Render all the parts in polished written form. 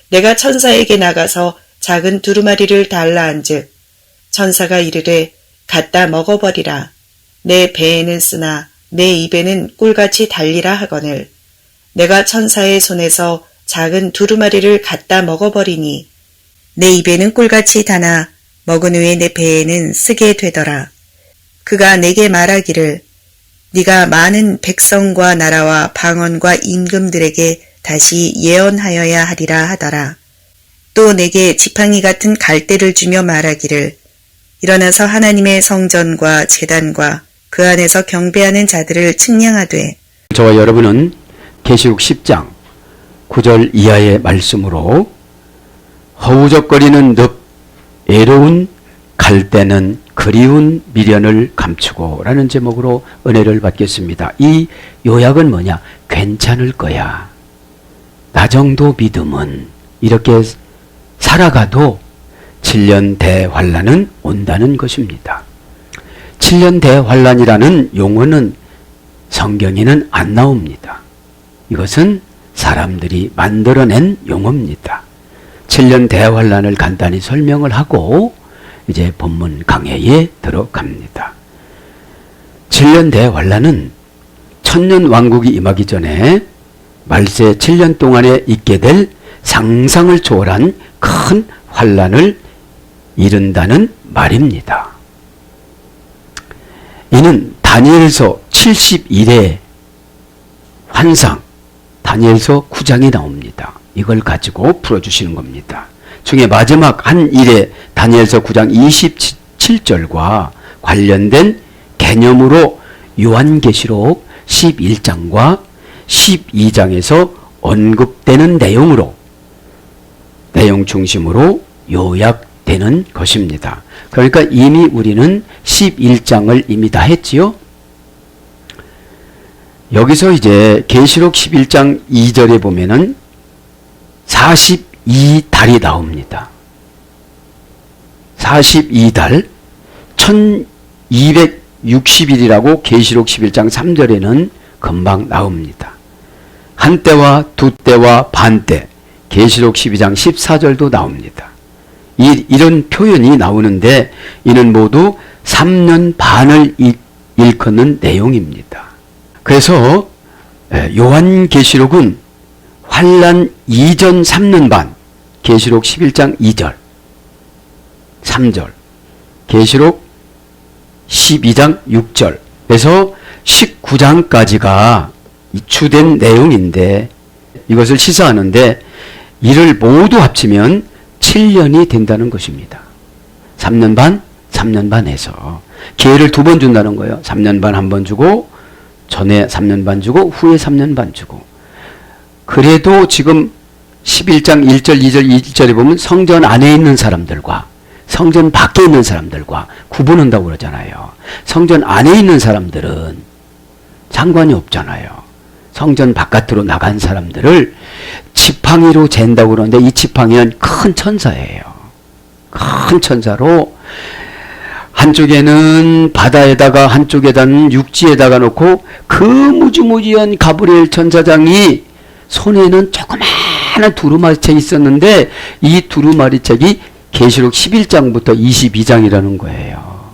내가 천사에게 나가서 작은 두루마리를 달라 한즉 천사가 이르되 갖다 먹어버리라. 내 배에는 쓰나 내 입에는 꿀같이 달리라 하거늘 내가 천사의 손에서 작은 두루마리를 갖다 먹어버리니 내 입에는 꿀같이 다나 먹은 후에 내 배에는 쓰게 되더라. 그가 내게 말하기를 네가 많은 백성과 나라와 방언과 임금들에게 다시 예언하여야 하리라 하더라. 또 내게 지팡이 같은 갈대를 주며 말하기를 일어나서 하나님의 성전과 제단과 그 안에서 경배하는 자들을 측량하되 저와 여러분은 계시록 10장 9절 이하의 말씀으로 허우적거리는 늪 애로운 갈대는 그리운 미련을 감추고 라는 제목으로 은혜를 받겠습니다. 이 요약은 뭐냐? 괜찮을 거야. 나 정도 믿음은 이렇게 살아가도 7년 대환란은 온다는 것입니다. 7년 대환란이라는 용어는 성경에는 안 나옵니다. 이것은 사람들이 만들어낸 용어입니다. 7년 대환란을 간단히 설명을 하고 이제 본문 강해에 들어갑니다. 7년 대환란은 천년 왕국이 임하기 전에 말세 7년 동안에 있게 될 상상을 초월한 큰 환란을 이른다는 말입니다. 이는 다니엘서 71의 환상, 다니엘서 9장이 나옵니다. 이걸 가지고 풀어주시는 겁니다. 중에 마지막 한 일에 다니엘서 9장 27절과 관련된 개념으로 요한계시록 11장과 12장에서 언급되는 내용 중심으로 요약되는 것입니다. 그러니까 이미 우리는 11장을 이미 다 했지요. 여기서 이제 계시록 11장 2절에 보면은 42달이 나옵니다. 42달 1260일이라고 계시록 11장 3절에는 금방 나옵니다. 한때와 두때와 반때 계시록 12장 14절도 나옵니다. 이런 표현이 나오는데 이는 모두 3년 반을 일컫는 내용입니다. 그래서 요한계시록은 환란 이전 3년 반, 계시록 11장 2절, 3절, 계시록 12장 6절에서 19장까지가 주된 내용인데 이것을 시사하는데 이를 모두 합치면 7년이 된다는 것입니다. 3년 반, 3년 반 해서 기회를 2번 준다는 거예요. 3년 반 한 번 주고 전에 3년 반 주고 후에 3년 반 주고. 그래도 지금 11장 1절, 2절, 2절에 보면 성전 안에 있는 사람들과 성전 밖에 있는 사람들과 구분한다고 그러잖아요. 성전 안에 있는 사람들은 상관이 없잖아요. 성전 바깥으로 나간 사람들을 지팡이로 잰다고 그러는데 이 지팡이는 큰 천사예요. 큰 천사로 한쪽에는 바다에다가 한쪽에다는 육지에다가 놓고 그 무지무지한 가브리엘 천사장이 손에는 조그마한 두루마리책이 있었는데 이 두루마리책이 계시록 11장부터 22장이라는 거예요.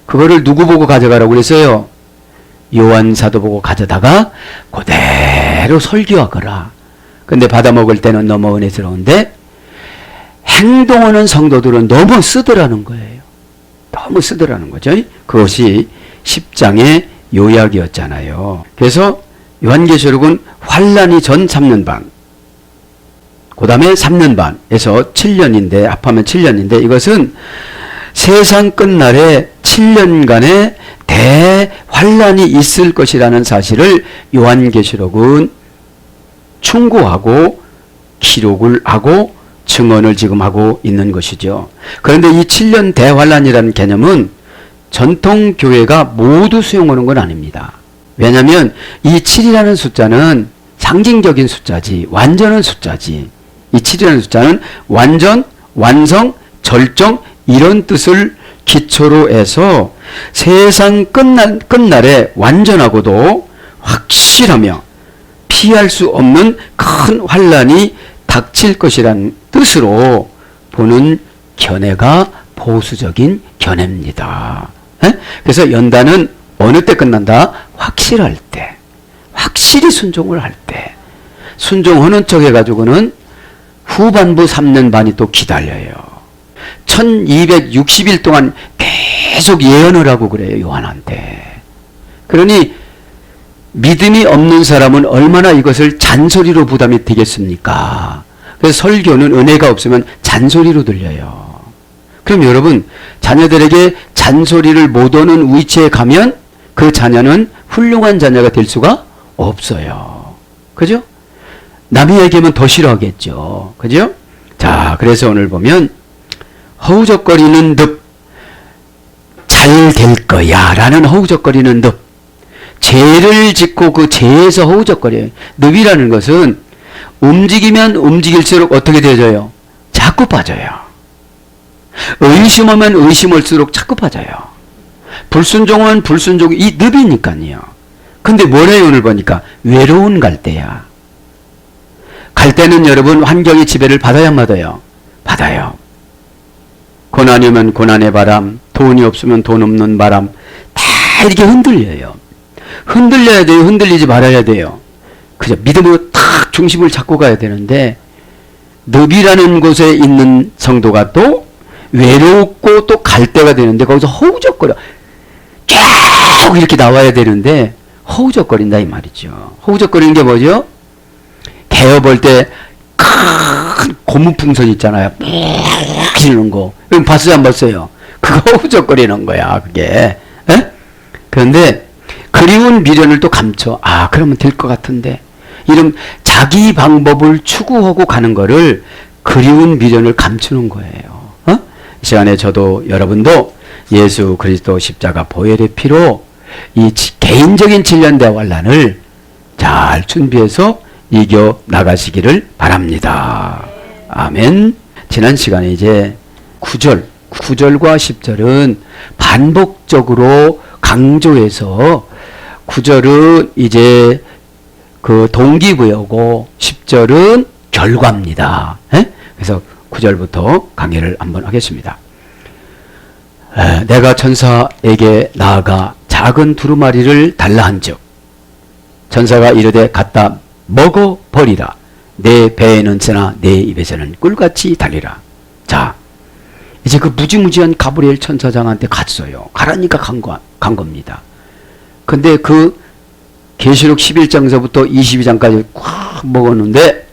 그거를 누구 보고 가져가라고 그랬어요? 요한 사도 보고 가져다가 그대로 설교하거라. 근데 받아먹을 때는 너무 은혜스러운데 행동하는 성도들은 너무 쓰더라는 거예요. 너무 쓰더라는 거죠. 그것이 10장의 요약이었잖아요. 그래서 요한계시록은 환란이 전 3년 반, 그 다음에 3년 반에서 7년인데 합하면 7년인데 이것은 세상 끝날에 7년간의 대환란이 있을 것이라는 사실을 요한계시록은 충고하고 기록을 하고 증언을 지금 하고 있는 것이죠. 그런데 이 7년 대환란이라는 개념은 전통 교회가 모두 수용하는 건 아닙니다. 왜냐하면 이 7이라는 숫자는 상징적인 숫자지 완전한 숫자지. 이 7이라는 숫자는 완전, 완성, 절정 이런 뜻을 기초로 해서 세상 끝날에 완전하고도 확실하며 피할 수 없는 큰 환란이 닥칠 것이란 뜻으로 보는 견해가 보수적인 견해입니다. 그래서 연단은 어느 때 끝난다? 확실할 때. 확실히 순종을 할 때. 순종하는 척 해가지고는 후반부 3년 반이 또 기다려요. 1260일 동안 계속 예언을 하고 그래요, 요한한테. 그러니 믿음이 없는 사람은 얼마나 이것을 잔소리로 부담이 되겠습니까? 그래서 설교는 은혜가 없으면 잔소리로 들려요. 그럼 여러분, 자녀들에게 잔소리를 못 오는 위치에 가면 그 자녀는 훌륭한 자녀가 될 수가 없어요. 그죠? 남이 얘기하면 더 싫어하겠죠. 그죠? 자, 그래서 오늘 보면 허우적거리는 늪, 잘 될 거야 라는 허우적거리는 늪, 죄를 짓고 그 죄에서 허우적거려요. 늪이라는 것은 움직이면 움직일수록 어떻게 되어져요? 자꾸 빠져요. 의심하면 의심할수록 자꾸 빠져요. 불순종하면 불순종, 이 늪이니까요. 근데 뭐래요? 오늘 보니까 외로운 갈대야. 갈대는 여러분 환경의 지배를 받아야 안 받아요? 받아요. 고난이면 고난의 바람, 돈이 없으면 돈 없는 바람, 다 이렇게 흔들려요. 흔들려야 돼요? 흔들리지 말아야 돼요? 그죠? 믿음으로 탁 중심을 잡고 가야 되는데, 늪이라는 곳에 있는 성도가 또 외롭고 또 갈대가 되는데, 거기서 허우적거려. 쭉 이렇게 나와야 되는데, 허우적거린다 이 말이죠. 허우적거리는 게 뭐죠? 개어볼 때 큰 고무풍선 있잖아요. 푹 이러는 거. 그럼 봤어요, 안 봤어요? 그거 허우적거리는 거야, 그게. 에? 그런데 그리운 미련을 또 감춰. 아, 그러면 될 것 같은데. 이런 자기 방법을 추구하고 가는 거를 그리운 미련을 감추는 거예요. 이 시간에 저도 여러분도 예수 그리스도 십자가 보혈의 피로 이 개인적인 질련대와 환난을 잘 준비해서 이겨 나가시기를 바랍니다. 아멘. 지난 시간에 이제 9절과 10절은 반복적으로 강조해서 9절은 이제 그 동기부여고 10절은 결과입니다. 그래서 9절부터 강의를 한번 하겠습니다. 내가 천사에게 나아가 작은 두루마리를 달라 한즉 천사가 이르되 갖다 먹어버리라. 내 배에는 쓰나 내 입에서는 꿀같이 달리라. 자, 이제 그 무지무지한 가브리엘 천사장한테 갔어요. 가라니까 간 겁니다. 근데 그 계시록 11장서부터 22장까지 꽉 먹었는데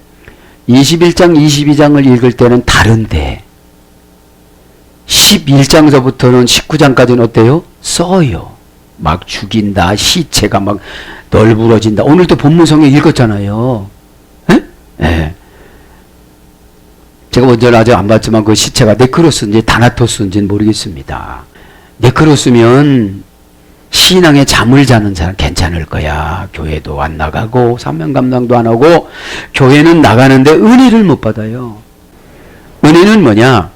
21장, 22장을 읽을 때는 다른데 11장서부터는 19장까지는 어때요? 써요. 막 죽인다. 시체가 막 널브러진다. 오늘도 본문성에 읽었잖아요. 예. 제가 먼저 아직 안 봤지만 그 시체가 네크로스인지 다나토스인지는 모르겠습니다. 네크로스면 신앙에 잠을 자는 사람 괜찮을 거야. 교회도 안 나가고 사명 감당도 안 하고 교회는 나가는데 은혜를 못 받아요. 은혜는 뭐냐?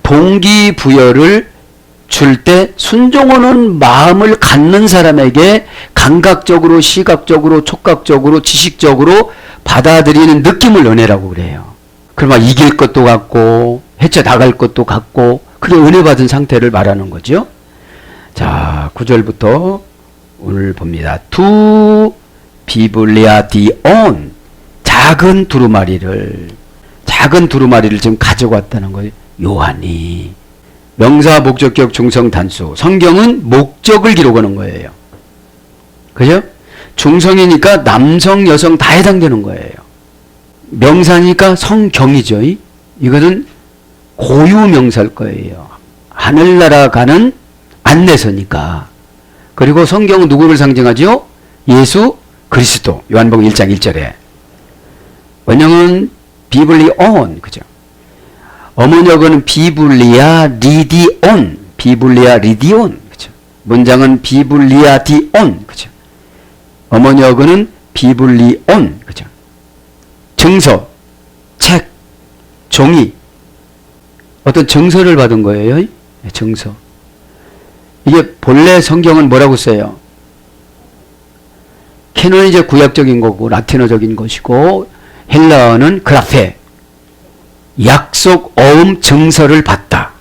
동기부여를 줄 때 순종하는 마음을 갖는 사람에게 감각적으로, 시각적으로, 촉각적으로, 지식적으로 받아들이는 느낌을 은혜라고 그래요. 그러면 이길 것도 같고 헤쳐나갈 것도 같고 그게 은혜 받은 상태를 말하는 거죠. 자, 9절부터 오늘 봅니다. 두 비블리아디온, 작은 두루마리를 지금 가지고 왔다는 거예요. 요한이. 명사, 목적격, 중성, 단수. 성경은 목적을 기록하는 거예요. 그죠? 중성이니까 남성, 여성 다 해당되는 거예요. 명사니까 성경이죠. 이거는 고유명사일 거예요. 하늘나라 가는 안내서니까. 그리고 성경은 누구를 상징하죠? 예수 그리스도. 요한복음 1장 1절에. 원형은 비블리온. 그죠? 어머니어는 비블리아 리디온. 비블리아 리디온. 그죠? 문장은 비블리아디온. 그죠? 어머니어는 비블리온. 그죠? 증서, 책, 종이. 어떤 증서를 받은 거예요. 증서. 이게 본래 성경은 뭐라고 써요? 캐논이 이제 구약적인 거고 라틴어적인 것이고 헬라어는 그라페, 약속 어음 증서를 받다.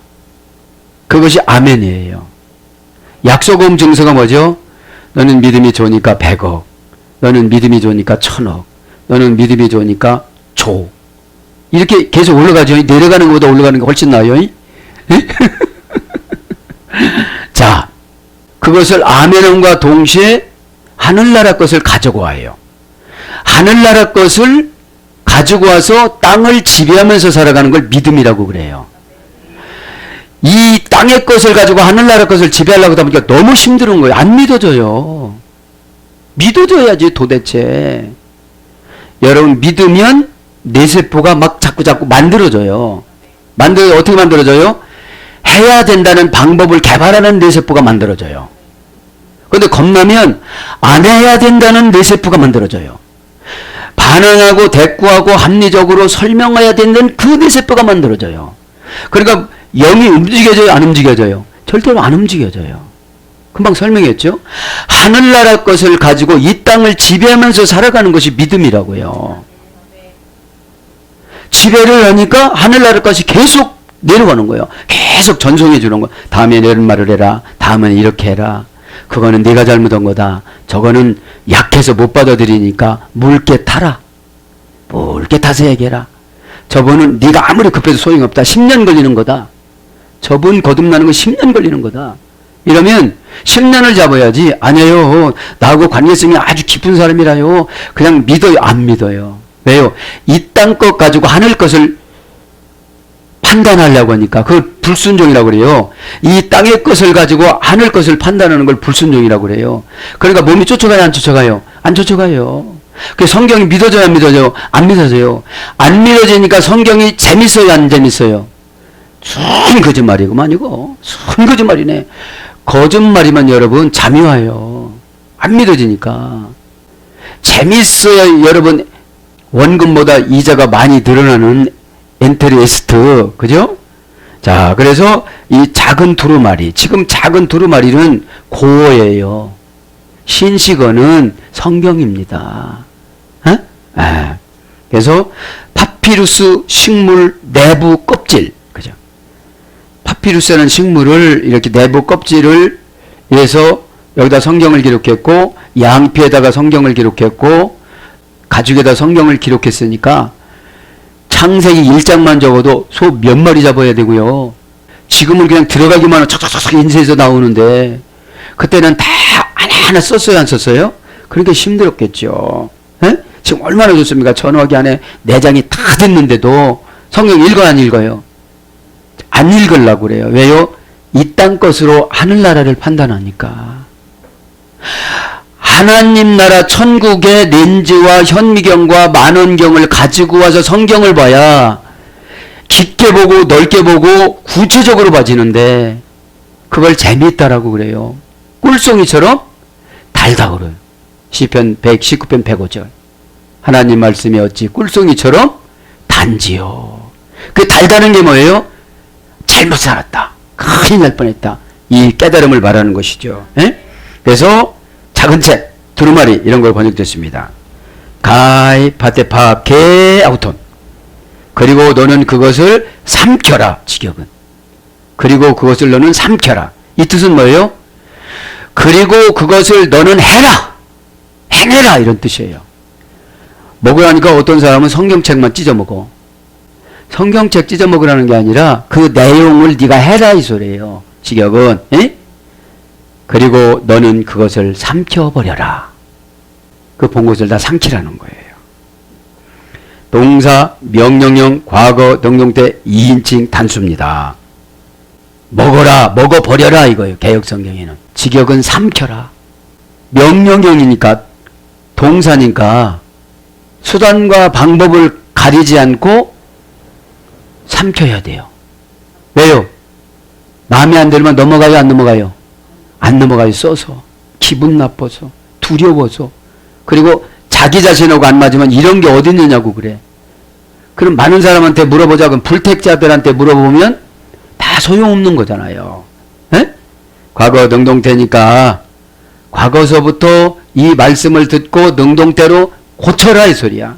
그것이 아멘이에요. 약속 어음 증서가 뭐죠? 너는 믿음이 좋으니까 100억, 너는 믿음이 좋으니까 1000억, 너는 믿음이 좋으니까 조. 이렇게 계속 올라가죠. 내려가는 것보다 올라가는 게 훨씬 나아요. 자, 그것을 아멘함과 동시에 하늘나라 것을 가지고 와요. 하늘나라 것을 가지고 와서 땅을 지배하면서 살아가는 걸 믿음이라고 그래요. 이 땅의 것을 가지고 하늘나라 것을 지배하려고 하다 보니까 너무 힘든 거예요. 안 믿어져요. 믿어줘야지 도대체. 여러분 믿으면 뇌세포가 막 자꾸 만들어져요. 어떻게 만들어져요? 해야 된다는 방법을 개발하는 뇌세포가 만들어져요. 그런데 겁나면 안 해야 된다는 뇌세포가 만들어져요. 반응하고 대꾸하고 합리적으로 설명해야 되는 그 뇌세포가 만들어져요. 그러니까 영이 움직여져요? 안 움직여져요? 절대로 안 움직여져요. 금방 설명했죠? 하늘나라 것을 가지고 이 땅을 지배하면서 살아가는 것이 믿음이라고요. 지배를 하니까 하늘나라 것이 계속 내려가는 거예요. 계속 전송해 주는 거예요. 다음에 이런 말을 해라. 다음엔 이렇게 해라. 그거는 네가 잘못한 거다. 저거는 약해서 못 받아들이니까 묽게 타라. 묽게 타서 얘기해라. 저분은 네가 아무리 급해도 소용없다. 10년 걸리는 거다. 저분 거듭나는 거 10년 걸리는 거다. 이러면 10년을 잡아야지. 아니에요. 나하고 관계성이 아주 깊은 사람이라요. 그냥 믿어요. 안 믿어요. 왜요? 이 땅 것 가지고 하늘 것을 판단하려고 하니까 그걸 불순종이라고 그래요. 이 땅의 것을 가지고 하늘 것을 판단하는 걸 불순종이라고 그래요. 그러니까 몸이 쫓아가요? 안 쫓아가요? 안 쫓아가요. 그 성경이 믿어져요? 안 믿어져요? 안 믿어져요. 안 믿어지니까 성경이 재밌어요? 안 재밌어요? 순 거짓말이구만 이거. 순 거짓말이네. 거짓말이면 여러분 잠이 와요. 안 믿어지니까. 재밌어야 여러분 원금보다 이자가 많이 늘어나는 엔트리에스트, 그죠? 자, 그래서 이 작은 두루마리, 지금 작은 두루마리는 고어예요. 신식어는 성경입니다. 그래서 파피루스 식물 내부 껍질, 그죠? 파피루스라는 식물을 이렇게 내부 껍질을 해서 여기다 성경을 기록했고, 양피에다가 성경을 기록했고, 가죽에다 성경을 기록했으니까 창세기 1장만 적어도 소 몇 마리 잡아야 되고요. 지금은 그냥 들어가기만 하면 척척척 인쇄해서 나오는데 그때는 다 하나하나 썼어요? 안 썼어요? 그러니까 힘들었겠죠. 에? 지금 얼마나 좋습니까? 전화기 안에 내장이 다 됐는데도 성경 읽어요? 안 읽어요? 안 읽으려고 그래요. 왜요? 이 땅 것으로 하늘나라를 판단하니까. 하나님 나라 천국의 렌즈와 현미경과 만원경을 가지고 와서 성경을 봐야 깊게 보고 넓게 보고 구체적으로 봐지는데 그걸 재미있다라고 그래요. 꿀송이처럼 달다 그래요. 시편 119편 105절. 하나님 말씀이 어찌 꿀송이처럼 단지요. 그 달다는 게 뭐예요? 잘못 살았다. 큰일 날 뻔했다. 이 깨달음을 말하는 것이죠. 에? 그래서 작은 책, 두루마리 이런 걸 번역됐습니다. 가이, 파테파, 게, 아우톤. 그리고 너는 그것을 삼켜라. 직역은. 그리고 그것을 너는 삼켜라. 이 뜻은 뭐예요? 그리고 그것을 너는 해라. 해내라. 이런 뜻이에요. 먹으라니까 어떤 사람은 성경책만 찢어먹어. 성경책 찢어먹으라는 게 아니라 그 내용을 네가 해라 이 소리예요. 직역은. 에? 그리고 너는 그것을 삼켜버려라. 그 본 것을 다 삼키라는 거예요. 동사, 명령형, 과거, 능동태 2인칭 단수입니다. 먹어라, 먹어버려라 이거예요. 개역성경에는. 직역은 삼켜라. 명령형이니까 동사니까 수단과 방법을 가리지 않고 삼켜야 돼요. 왜요? 마음에 안 들면 넘어가요? 안 넘어가요? 안 넘어가요. 써서. 기분 나빠서. 두려워서. 그리고 자기 자신하고 안 맞으면 이런 게 어디 있느냐고 그래. 그럼 많은 사람한테 물어보자. 그럼 불택자들한테 물어보면 다 소용없는 거잖아요. 에? 과거 능동태니까 과거서부터 이 말씀을 듣고 능동태로 고쳐라 이 소리야.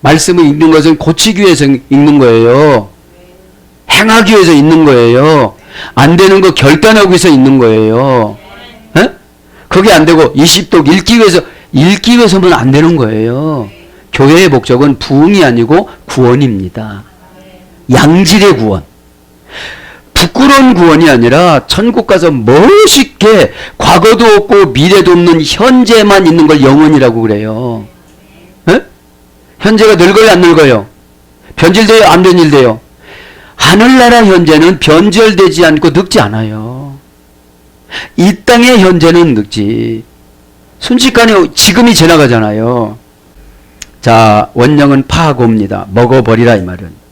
말씀을 읽는 것은 고치기 위해서 읽는 거예요. 행하기 위해서 읽는 거예요. 안 되는 거 결단하기 위해서 읽는 거예요. 에? 그게 안 되고 20독 읽기 위해서는 안 되는 거예요. 교회의 목적은 부흥이 아니고 구원입니다. 양질의 구원. 부끄러운 구원이 아니라 천국 가서 멋있게 과거도 없고 미래도 없는 현재만 있는 걸 영원이라고 그래요. 에? 현재가 늙어요, 안 늙어요? 변질돼요, 안 변질돼요? 하늘나라 현재는 변절되지 않고 늙지 않아요. 이 땅의 현재는 늙지. 순식간에 지금이 지나가잖아요. 자, 원령은 파하고 옵니다. 먹어버리라 이 말은.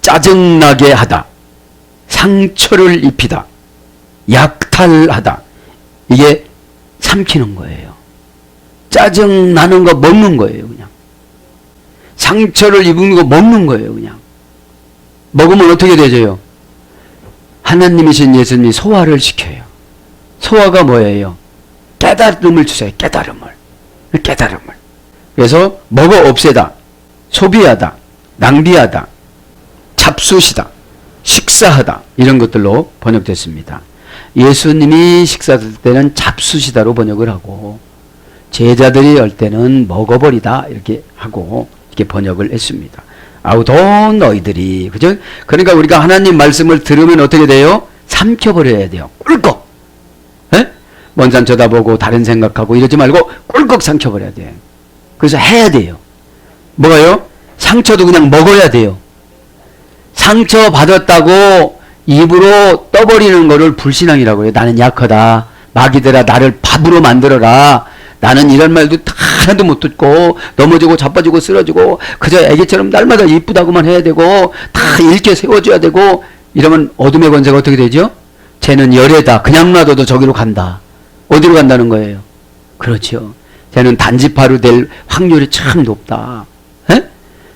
짜증나게 하다. 상처를 입히다. 약탈하다. 이게 삼키는 거예요. 짜증나는 거 먹는 거예요, 그냥. 상처를 입은 거 먹는 거예요, 그냥. 먹으면 어떻게 되죠? 하나님이신 예수님이 소화를 시켜요. 소화가 뭐예요? 깨달음을 주세요. 깨달음을. 그래서 먹어 없애다, 소비하다, 낭비하다, 잡수시다, 식사하다 이런 것들로 번역됐습니다. 예수님이 식사할 때는 잡수시다로 번역을 하고 제자들이 할 때는 먹어버리다 이렇게 하고 이렇게 번역을 했습니다. 아우도 너희들이, 그죠? 그러니까 우리가 하나님 말씀을 들으면 어떻게 돼요? 삼켜버려야 돼요. 꿀꺽. 에? 먼 산 쳐다보고 다른 생각하고 이러지 말고 꿀꺽 삼켜버려야 돼요. 그래서 해야 돼요. 뭐가요? 상처도 그냥 먹어야 돼요. 상처 받았다고 입으로 떠버리는 거를 불신앙이라고 해요. 나는 약하다. 마귀들아 나를 밥으로 만들어라. 나는 이런 말도 하나도 못 듣고 넘어지고 자빠지고 쓰러지고 그저 애기처럼 날마다 이쁘다고만 해야 되고 다 일깨 세워줘야 되고 이러면 어둠의 권세가 어떻게 되죠? 쟤는 열애다. 그냥 놔둬도 저기로 간다. 어디로 간다는 거예요? 그렇죠. 쟤는 단지파로 될 확률이 참 높다. 에?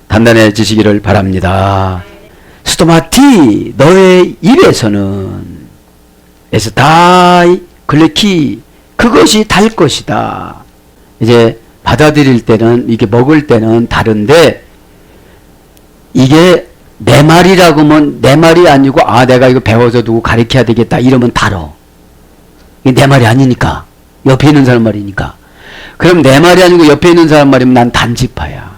단단해지시기를 바랍니다. 스토마티 너의 입에서는 에스다이 글레키 그것이 달 것이다. 이제 받아들일 때는 이게 먹을 때는 다른데 이게 내 말이라고 하면 내 말이 아니고 아 내가 이거 배워서 누구 가르쳐야 되겠다 이러면 달어. 이게 내 말이 아니니까 옆에 있는 사람 말이니까. 그럼 내 말이 아니고 옆에 있는 사람 말이면 난 단지파야.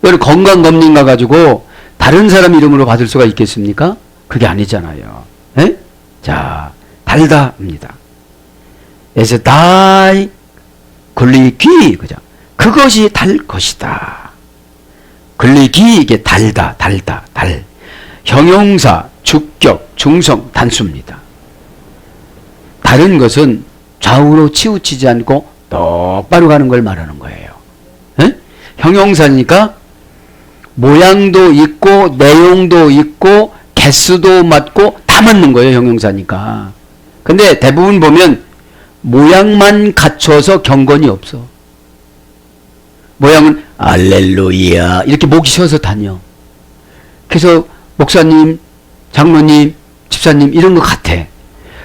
여러분 건강검진 가가지고 다른 사람 이름으로 받을 수가 있겠습니까? 그게 아니잖아요. 에? 자, 달다입니다. 에서 다이 글리기 그죠? 그것이 달 것이다. 글리기 이게 달다, 달. 형용사, 주격, 중성, 단수입니다. 다른 것은 좌우로 치우치지 않고 똑바로 가는 걸 말하는 거예요. 에? 형용사니까 모양도 있고 내용도 있고 개수도 맞고 다 맞는 거예요. 형용사니까. 근데 대부분 보면 모양만 갖춰서 경건이 없어. 모양은 알렐루야 이렇게 목이 쉬어서 다녀. 그래서 목사님, 장로님, 집사님 이런 것 같아.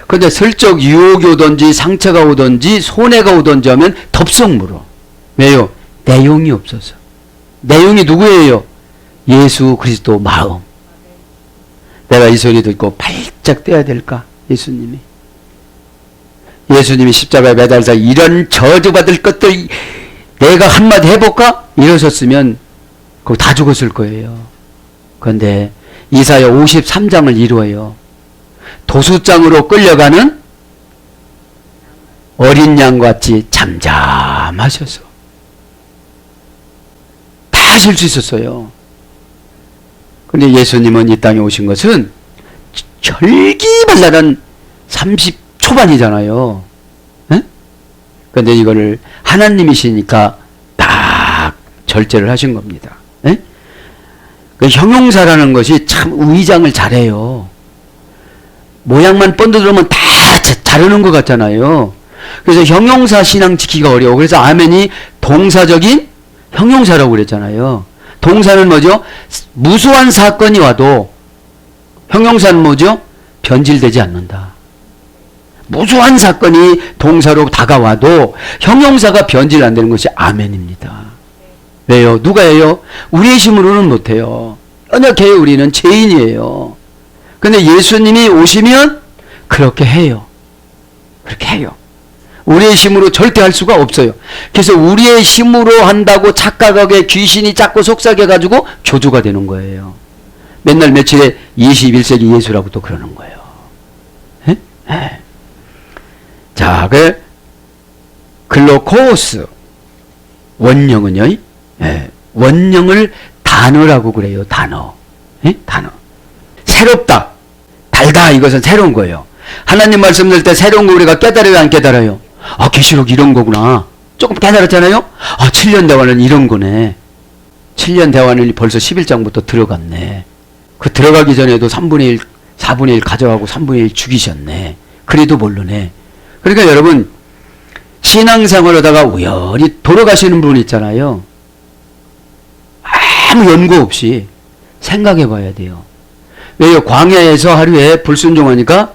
근데 슬쩍 유혹이 오든지 상처가 오든지 손해가 오든지 하면 덥석 물어. 왜요? 내용이 없어서. 내용이 누구예요? 예수 그리스도 마음. 내가 이 소리 듣고 발짝 떼야 될까? 예수님이 십자가에 매달려서 이런 저주받을 것들 내가 한마디 해볼까? 이러셨으면 그거 다 죽었을 거예요. 그런데 이사야 53장을 이루어요. 도수장으로 끌려가는 어린 양같이 잠잠하셔서 다 하실 수 있었어요. 근데 예수님은 이 땅에 오신 것은 혈기발랄한 30 초반이잖아요. 에? 근데 이거를 하나님이시니까 딱 절제를 하신 겁니다. 에? 그 형용사라는 것이 참 의장을 잘해요. 모양만 번들어오면 다 자르는 것 같잖아요. 그래서 형용사 신앙 지키기가 어려워. 그래서 아멘이 동사적인 형용사라고 그랬잖아요. 동사는 뭐죠? 무수한 사건이 와도 형용사는 뭐죠? 변질되지 않는다. 무수한 사건이 동사로 다가와도 형용사가 변질 안 되는 것이 아멘입니다. 왜요? 누가 해요? 우리의 힘으로는 못해요. 언약해요. 우리는 죄인이에요. 근데 예수님이 오시면 그렇게 해요. 그렇게 해요. 우리의 힘으로 절대 할 수가 없어요. 그래서 우리의 힘으로 한다고 착각하게 귀신이 자꾸 속삭여가지고 교주가 되는 거예요. 맨날 며칠에 21세기 예수라고 또 그러는 거예요. 에? 에. 자, 글로코스 원령은요, 원령을 단어라고 그래요. 단어. 단어. 새롭다, 달다, 이것은 새로운 거예요. 하나님 말씀 들 때 새로운 거 우리가 깨달아요, 안 깨달아요? 아, 계시록 이런 거구나. 조금 깨달았잖아요? 아, 7년 대화는 이런 거네. 7년 대화는 벌써 11장부터 들어갔네. 그 들어가기 전에도 3분의 1, 4분의 1 가져가고 3분의 1 죽이셨네. 그래도 모르네. 그러니까 여러분, 신앙생활 하다가 우연히 돌아가시는 분 있잖아요. 아무 연구 없이 생각해 봐야 돼요. 왜요? 광야에서 하루에 불순종하니까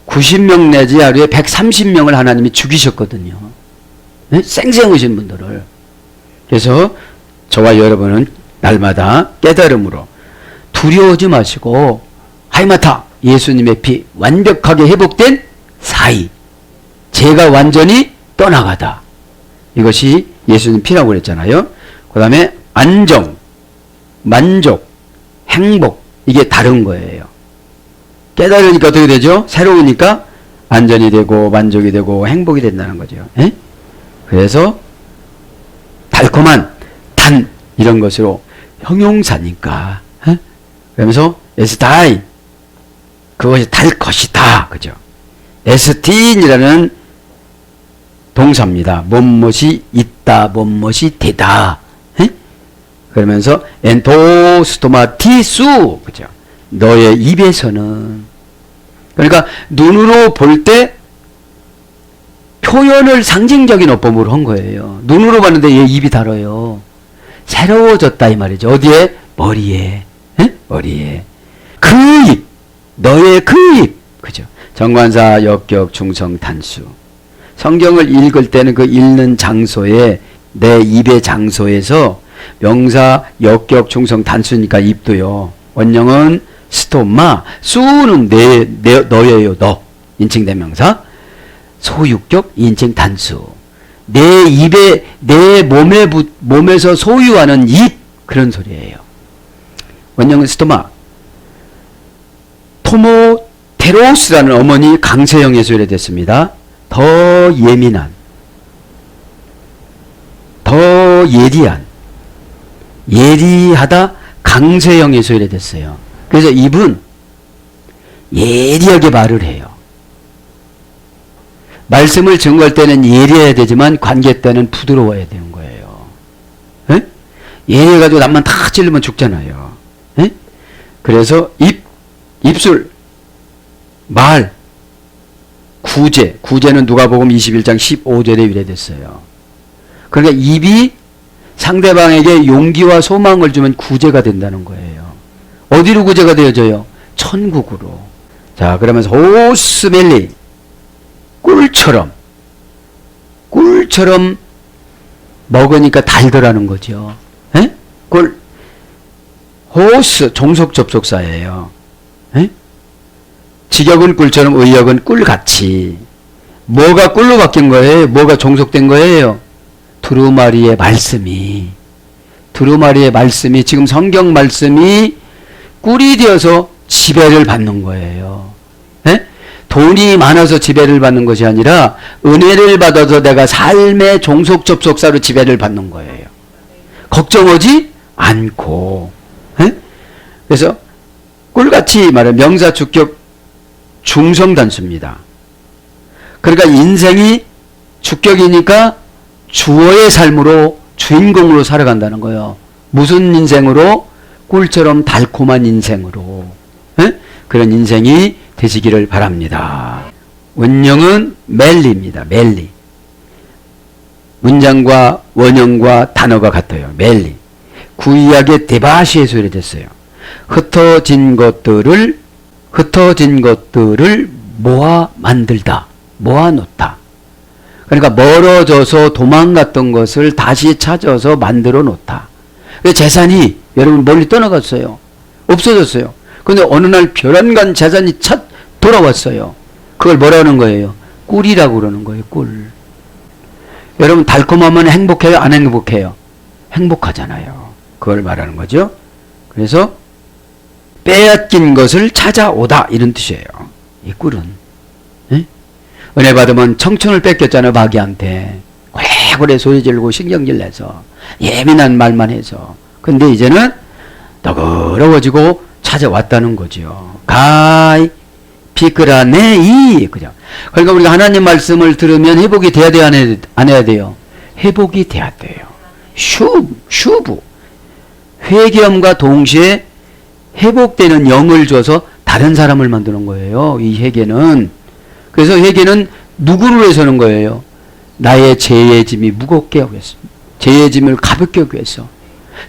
90명 내지 하루에 130명을 하나님이 죽이셨거든요. 네? 생생하신 분들을. 그래서 저와 여러분은 날마다 깨달음으로 두려워하지 마시고 하이마타 예수님의 피 완벽하게 회복된 사이, 죄가 완전히 떠나가다. 이것이 예수님 피라고 그랬잖아요. 그 다음에 안정, 만족, 행복, 이게 다른 거예요. 깨달으니까 어떻게 되죠? 새로우니까 안전이 되고 만족이 되고 행복이 된다는 거죠. 에? 그래서 달콤한 단 이런 것으로 형용사니까. 에? 그러면서 에스타이, 그것이 달 것이다. 그죠? 에스틴이라는 동사입니다. 뭔것이 있다, 뭔것이 되다. 에? 그러면서 엔토스토마티수, 그죠? 너의 입에서는. 그러니까 눈으로 볼 때 표현을 상징적인 어법으로 한 거예요. 눈으로 봤는데 얘 입이 달아요. 새로워졌다 이 말이죠. 어디에? 머리에. 에? 머리에. 그 입, 너의 그 입, 그죠? 정관사, 역격, 중성, 단수. 성경을 읽을 때는 그 읽는 장소에, 내 입의 장소에서 명사, 역격, 중성, 단수니까 입도요. 원형은 스토마, 수는 너예요, 너. 인칭대명사. 소유격, 인칭 단수. 내 입에, 내 몸에서 소유하는 입, 그런 소리예요. 원형은 스토마. 토모테로스라는 어머니 강세형에서 유래됐습니다. 더 예민한, 더 예리한, 예리하다, 강세형에서 유래됐어요. 그래서 입은 예리하게 말을 해요. 말씀을 증거할 때는 예리해야 되지만 관계 때는 부드러워야 되는 거예요. 에? 예리해가지고 남만 다 찔르면 죽잖아요. 에? 그래서 입술, 말, 구제는 누가복음 21장 15절에 유래됐어요. 그러니까 입이 상대방에게 용기와 소망을 주면 구제가 된다는 거예요. 어디로 구제가 되어져요? 천국으로. 자, 그러면서 호스멜리, 꿀처럼 먹으니까 달더라는 거죠. 에? 꿀. 호스, 종속 접속사예요. 에? 직역은 꿀처럼, 의역은 꿀같이. 뭐가 꿀로 바뀐 거예요? 뭐가 종속된 거예요? 두루마리의 말씀이 지금 성경 말씀이 꿀이 되어서 지배를 받는 거예요. 에? 돈이 많아서 지배를 받는 것이 아니라 은혜를 받아서 내가 삶의 종속 접속사로 지배를 받는 거예요. 걱정하지 않고. 에? 그래서 꿀같이 말해 명사 주격 중성단수입니다. 그러니까 인생이 주격이니까 주어의 삶으로 주인공으로 살아간다는 거예요. 무슨 인생으로? 꿀처럼 달콤한 인생으로. 에? 그런 인생이 되시기를 바랍니다. 원형은 멜리입니다. 멜리. 문장과 원형과 단어가 같아요. 멜리. 구이하게 데바시에서 유래됐어요. 흩어진 것들을 모아 만들다. 모아놓다. 그러니까 멀어져서 도망갔던 것을 다시 찾아서 만들어 놓다. 재산이 여러분 멀리 떠나갔어요. 없어졌어요. 근데 어느 날 별안간 재산이 돌아왔어요. 그걸 뭐라는 거예요? 꿀이라고 그러는 거예요. 꿀. 여러분 달콤하면 행복해요? 안 행복해요? 행복하잖아요. 그걸 말하는 거죠. 그래서 빼앗긴 것을 찾아오다 이런 뜻이에요. 이 꿀은. 네? 은혜 받으면 청춘을 뺏겼잖아요. 마귀한테. 고래고래 소리 지르고 신경질 내서 예민한 말만 해서. 근데 이제는 너그러워지고 찾아왔다는 거죠. 가이 비끄라네이. 그죠? 그러니까 우리가 하나님 말씀을 들으면 회복이 돼야 돼요? 안 해야 돼요? 회복이 돼야 돼요. 슈브. 회개함과 동시에 회복되는 영을 줘서 다른 사람을 만드는 거예요. 이 회개는. 그래서 회개는 누구를 위해서는 거예요? 나의 죄의 짐이 무겁게 하겠습니다. 죄의 짐을 가볍게 하기 위해서.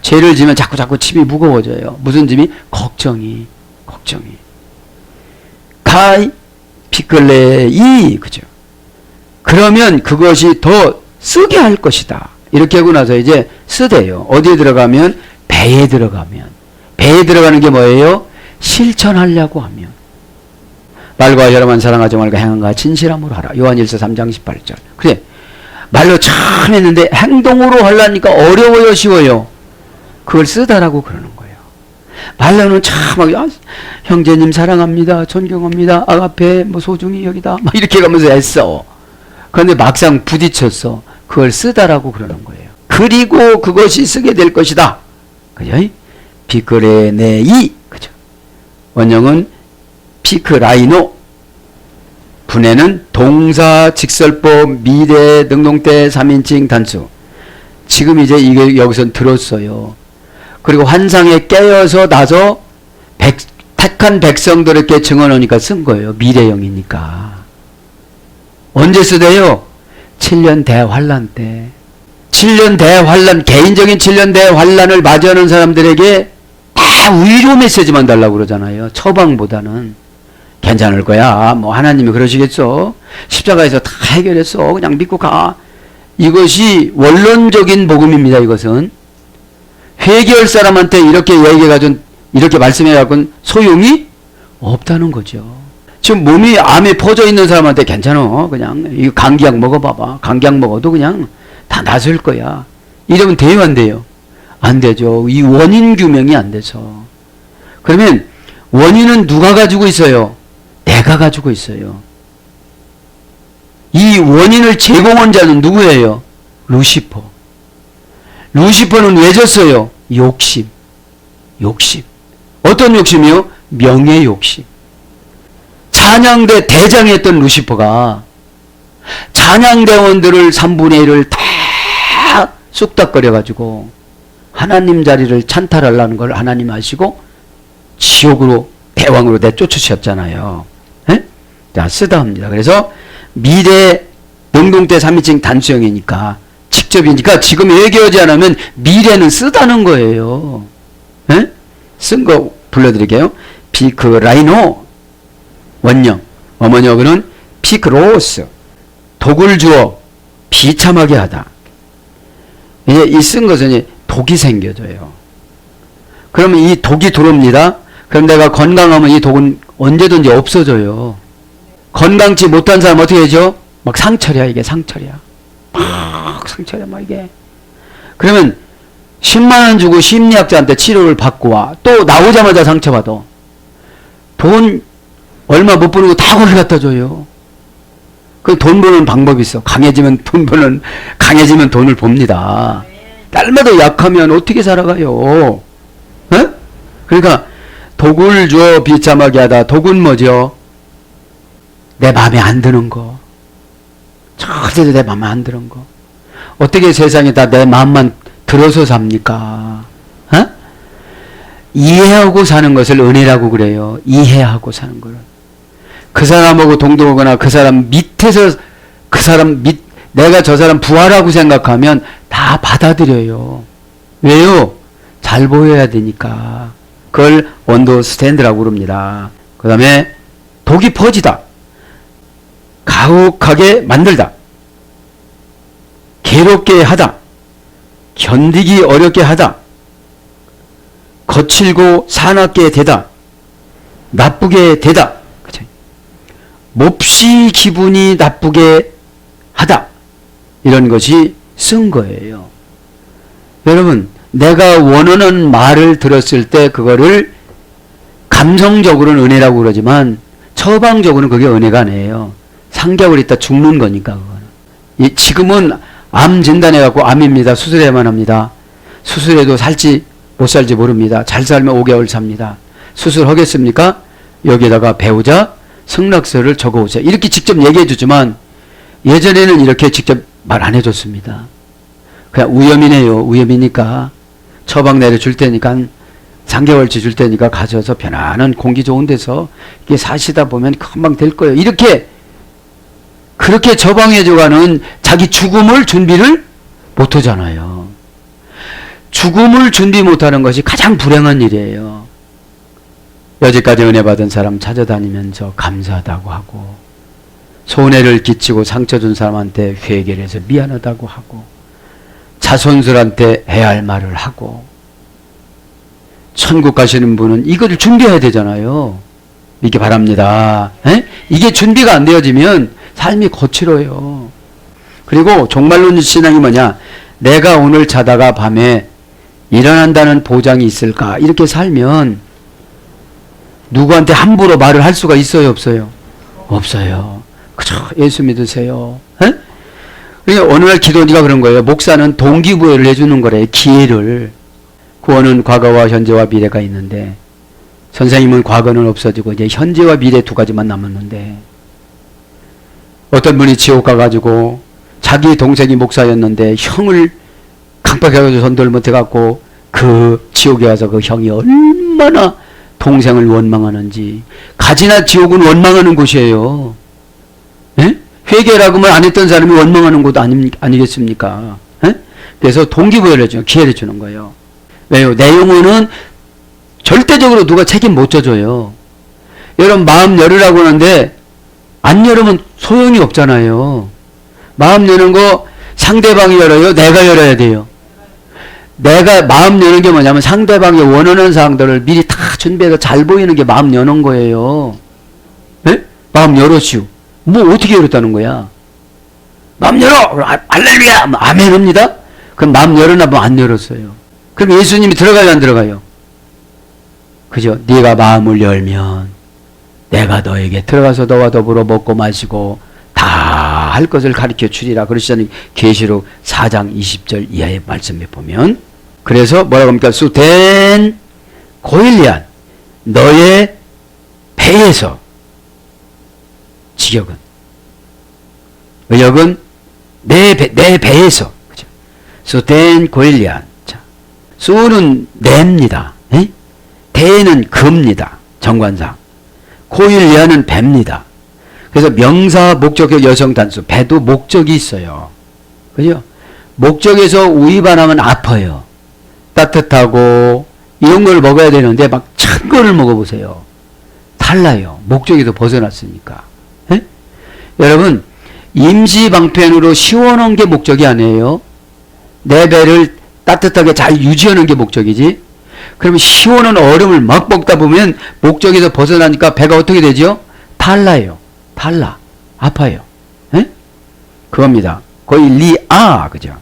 죄를 지면 자꾸 짐이 무거워져요. 무슨 짐이? 걱정이. 가이 피클레이. 그죠? 그러면 그것이 더 쓰게 할 것이다. 이렇게 하고 나서 이제 쓰대요. 어디에 들어가면? 배에 들어가면. 배에 들어가는 게 뭐예요? 실천하려고 하면. 말과 혈험한 사랑하지 말고 행함과 진실함으로 하라. 요한일서 3장 18절. 그래. 말로 참 했는데 행동으로 하려니까 어려워요, 쉬워요? 그걸 쓰다라고 그러는 거예요. 말로는 참 형제님 사랑합니다. 존경합니다. 아가페 소중히 여기다. 막 이렇게 가면서 애써. 그런데 막상 부딪혔어. 그걸 쓰다라고 그러는 거예요. 그리고 그것이 쓰게 될 것이다. 그죠? 비크레네이. 그죠? 원형은 피크라이노. 분해는 동사, 직설법, 미래, 능동태, 3인칭, 단수. 지금 이제 이게 여기서 들었어요. 그리고 환상에 깨어서 나서 택한 백성들에게 증언하니까 쓴 거예요. 미래형이니까. 언제 쓰대요? 7년 대환란 때. 7년 대환란, 개인적인 7년 대환란을 맞이하는 사람들에게 다 위로 메시지만 달라고 그러잖아요. 처방보다는. 괜찮을 거야. 뭐 하나님이 그러시겠어. 십자가에서 다 해결했어. 그냥 믿고 가. 이것이 원론적인 복음입니다. 이것은. 회개할 사람한테 이렇게 얘기해가지고 이렇게 말씀해갖고는 소용이 없다는 거죠. 지금 몸이 암에 퍼져 있는 사람한테 괜찮아. 그냥 이 감기약 먹어봐봐. 감기약 먹어도 그냥 다 낫을 거야. 이러면 돼요, 안 돼요? 안 되죠. 이 원인 규명이 안 돼서. 그러면 원인은 누가 가지고 있어요? 내가 가지고 있어요. 이 원인을 제공한 자는 누구예요? 루시퍼. 루시퍼는 왜 졌어요? 욕심. 어떤 욕심이요? 명예 욕심. 찬양대 대장이었던 루시퍼가 찬양대원들을 3분의 1을 다 쑥닥거려가지고 하나님 자리를 찬탈하려는 걸 하나님 아시고 지옥으로 대왕으로 내쫓으셨잖아요. 에? 자, 쓰다 합니다. 그래서 미래 능동태 3인칭 단수형이니까 직접이니까 지금 얘기하지 않으면 미래는 쓰다는 거예요. 쓴 거 불러드릴게요. 피크라이노 원형 어머니어는 피크로스 독을 주어 비참하게 하다. 이제 이 쓴 것은 이제 독이 생겨져요. 그러면 이 독이 들어옵니다. 그럼 내가 건강하면 이 독은 언제든지 없어져요. 건강치 못한 사람 어떻게 하죠? 막 상처야. 이게 상처야. 막 상처야 막 이게. 그러면 10만원 주고 심리학자한테 치료를 받고 와. 또 나오자마자 상처받아. 돈 얼마 못 버는 거 다 그걸 갖다 줘요. 그 돈 버는 방법이 있어. 강해지면 돈을 봅니다. 날마다 약하면 어떻게 살아가요? 에? 그러니까 독을 줘 비참하게 하다. 독은 뭐죠? 내 마음에 안 드는 거. 절대로 내 마음에 안 드는 거. 어떻게 세상에 다 내 마음만 들어서 삽니까? 어? 이해하고 사는 것을 은혜라고 그래요. 이해하고 사는 거를. 그 사람하고 동등하거나 그 사람 밑에서 내가 저 사람 부하라고 생각하면 다 받아들여요. 왜요? 잘 보여야 되니까. 그걸 언더스탠드라고 그럽니다. 그 다음에 독이 퍼지다. 가혹하게 만들다, 괴롭게 하다, 견디기 어렵게 하다, 거칠고 사납게 되다, 나쁘게 되다, 그쵸? 몹시 기분이 나쁘게 하다, 이런 것이 쓴 거예요. 여러분, 내가 원하는 말을 들었을 때 그거를 감성적으로는 은혜라고 그러지만 처방적으로는 그게 은혜가 아니에요. 3개월 있다 죽는 거니까 그거는. 지금은 암 진단해갖고 암입니다. 수술해야만 합니다. 수술해도 살지 못 살지 모릅니다. 잘 살면 5개월 삽니다. 수술하겠습니까? 여기다가 배우자 승낙서를 적어오세요. 이렇게 직접 얘기해 주지만 예전에는 이렇게 직접 말 안 해줬습니다. 그냥 우염이네요. 우염이니까 처방 내려줄 테니까 3개월치 줄 테니까 가셔서 편안한 공기 좋은 데서 이게 사시다 보면 금방 될 거예요. 이렇게 그렇게 처방해줘가는 자기 죽음을 준비를 못하잖아요. 죽음을 준비 못하는 것이 가장 불행한 일이에요. 여지까지 은혜 받은 사람 찾아다니면서 감사하다고 하고, 손해를 끼치고 상처 준 사람한테 회개를 해서 미안하다고 하고, 자손들한테 해야 할 말을 하고, 천국 가시는 분은 이거를 준비해야 되잖아요. 이렇게 바랍니다. 에? 이게 준비가 안 되어지면 삶이 거칠어요. 그리고 종말론 신앙이 뭐냐? 내가 오늘 자다가 밤에 일어난다는 보장이 있을까? 이렇게 살면 누구한테 함부로 말을 할 수가 있어요, 없어요? 없어요. 그죠? 예수 믿으세요. 에? 그러니까 어느 날 기도니까 그런 거예요. 목사는 동기부여를 해주는 거래, 기회를. 구원은 과거와 현재와 미래가 있는데, 선생님은 과거는 없어지고 이제 현재와 미래 두 가지만 남았는데, 어떤 분이 지옥 가가지고 자기 동생이 목사였는데 형을 강박해가지고 전도를 못해갖고 그 지옥에 와서 그 형이 얼마나 동생을 원망하는지. 가지나 지옥은 원망하는 곳이에요. 에? 회개라고 하면 안 했던 사람이 원망하는 곳 아니겠습니까? 에? 그래서 동기부여를 해주는, 기회를 주는 거예요. 왜요? 내 영혼은 절대적으로 누가 책임 못 져줘요. 여러분 마음 열으라고 하는데 안 열으면 소용이 없잖아요. 마음 여는 거 상대방이 열어요? 내가 열어야 돼요? 내가 마음 여는 게 뭐냐면 상대방이 원하는 사항들을 미리 다 준비해서 잘 보이는 게 마음 여는 거예요. 네? 마음 열었슈. 뭐 어떻게 열었다는 거야? 마음 열어! 할렐루야! 아멘 합니다? 그럼 마음 열었나 보면 안 열었어요. 그럼 예수님이 들어가요, 안 들어가요? 그죠? 네가 마음을 열면 내가 너에게 들어가서 너와 더불어 먹고 마시고 다 할 것을 가르쳐 주리라 그러시잖아요. 계시록 4장 20절 이하의 말씀에 보면. 그래서 뭐라고 합니까? 수된 고일리안 너의 배에서, 직역은 의역은 내 배에서, 그죠? 수된 고일리안. 자, 수는 내입니다. 에? 대는 금입니다. 정관상. 고일리안은 배입니다. 그래서 명사, 목적격, 여성 단수. 배도 목적이 있어요. 그죠? 목적에서 위반하면 아파요. 따뜻하고 이런 걸 먹어야 되는데 막 찬 거를 먹어보세요. 달라요. 목적에서 벗어났으니까. 에? 여러분, 임시방편으로 시원한 게 목적이 아니에요. 내 배를 따뜻하게 잘 유지하는 게 목적이지. 그러면 시원한 얼음을 막 먹다 보면 목적에서 벗어나니까 배가 어떻게 되죠? 달라요. 달라. 아파요. 에? 그겁니다. 거의 리아, 그죠?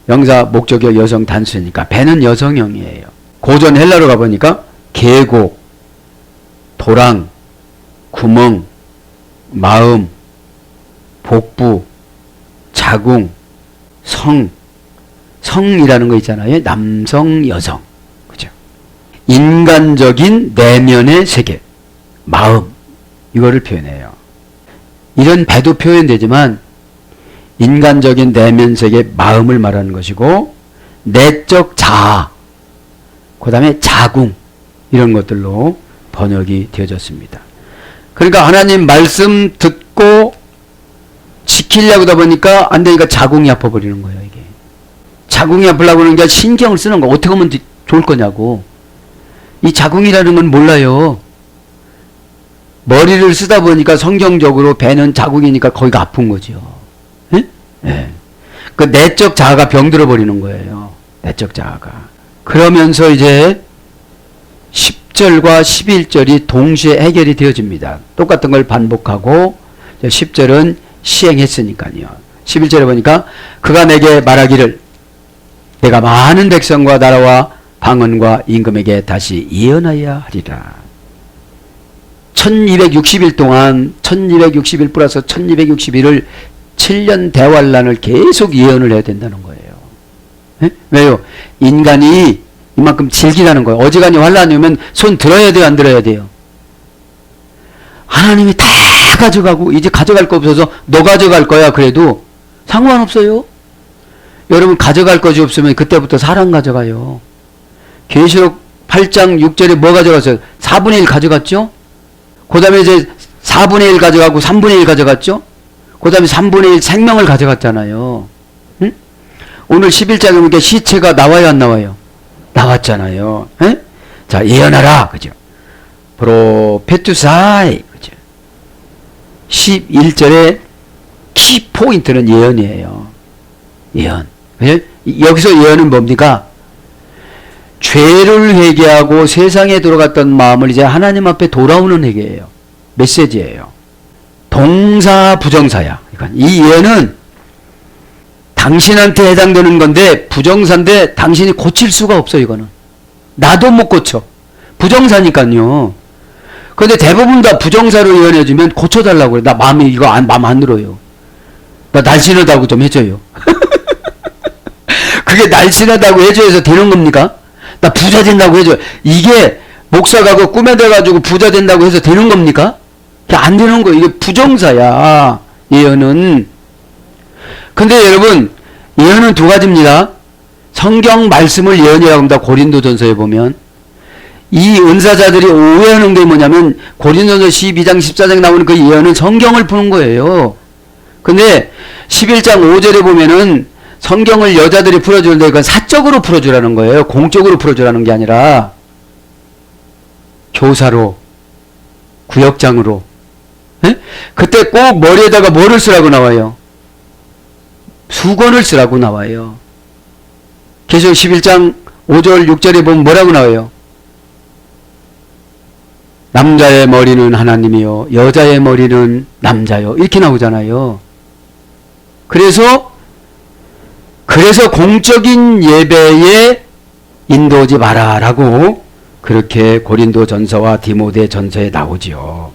명사, 목적격, 여성 단수니까 배는 여성형이에요. 고전 헬라로 가보니까 계곡, 도랑, 구멍, 마음, 복부, 자궁, 성이라는 거 있잖아요. 남성, 여성. 그죠? 인간적인 내면의 세계, 마음, 이거를 표현해요. 이런 배도 표현되지만 인간적인 내면 세계, 마음을 말하는 것이고, 내적 자아, 그 다음에 자궁, 이런 것들로 번역이 되어졌습니다. 그러니까 하나님 말씀 듣고 지키려고 하다 보니까 안 되니까 자궁이 아파버리는 거예요, 이게. 자궁이 아프려고 하는 게 신경을 쓰는 거, 어떻게 하면 좋을 거냐고. 이 자궁이라는 건 몰라요. 머리를 쓰다 보니까 성경적으로 배는 자국이니까 거기가 아픈 거죠. 예? 예. 그 내적 자아가 병들어 버리는 거예요. 내적 자아가. 그러면서 이제 10절과 11절이 동시에 해결이 되어집니다. 똑같은 걸 반복하고 10절은 시행했으니까요. 11절에 보니까 그가 내게 말하기를 내가 많은 백성과 나라와 방언과 임금에게 다시 예언하여 하리라. 1260일 동안 1260일 플러스 1261을 7년 대환란을 계속 예언을 해야 된다는 거예요. 에? 왜요? 인간이 이만큼 질기라는 거예요. 어지간히 환란이 오면 손 들어야 돼요, 안 들어야 돼요? 하나님이 다 가져가고 이제 가져갈 거 없어서 너 가져갈 거야 그래도 상관없어요. 여러분 가져갈 것이 없으면 그때부터 사람 가져가요. 계시록 8장 6절에 뭐 가져갔어요? 4분의 1 가져갔죠? 그 다음에 이제 4분의 1 가져가고 3분의 1 가져갔죠? 그 다음에 3분의 1 생명을 가져갔잖아요. 응? 오늘 11장에 보니까 시체가 나와요, 안 나와요? 나왔잖아요. 에? 자, 예언하라. 그죠? 프로페투사이. 그죠? 11절의 키 포인트는 예언이에요. 예언. 그죠? 여기서 예언은 뭡니까? 죄를 회개하고 세상에 들어갔던 마음을 이제 하나님 앞에 돌아오는 회개예요. 메시지예요. 동사 부정사야. 그러니까 이 예언은 당신한테 해당되는 건데 부정사인데 당신이 고칠 수가 없어. 이거는 나도 못 고쳐. 부정사니까요. 그런데 대부분 다 부정사로 예언해주면 고쳐달라고 그래. 나 마음이 이거 마음 안 들어요. 나 날씬하다고 좀 해줘요. 그게 날씬하다고 해줘서 되는 겁니까? 나 부자 된다고 해줘. 이게 목사가 그 꾸며대가지고 부자 된다고 해서 되는 겁니까? 안 되는 거예요. 이게 부정사야. 예언은. 근데 여러분, 예언은 두 가지입니다. 성경 말씀을 예언이라고 합니다. 고린도전서에 보면. 이 은사자들이 오해하는 게 뭐냐면 고린도전서 12장 14장에 나오는 그 예언은 성경을 푸는 거예요. 근데 11장 5절에 보면은 성경을 여자들이 풀어주는데 그건 사적으로 풀어주라는 거예요. 공적으로 풀어주라는 게 아니라 교사로, 구역장으로. 에? 그때 꼭 머리에다가 뭐를 쓰라고 나와요? 수건을 쓰라고 나와요. 계시록 11장 5절 6절에 보면 뭐라고 나와요? 남자의 머리는 하나님이요 여자의 머리는 남자요 이렇게 나오잖아요. 그래서 공적인 예배에 인도하지 마라라고 그렇게 고린도전서와 디모데전서에 나오지요.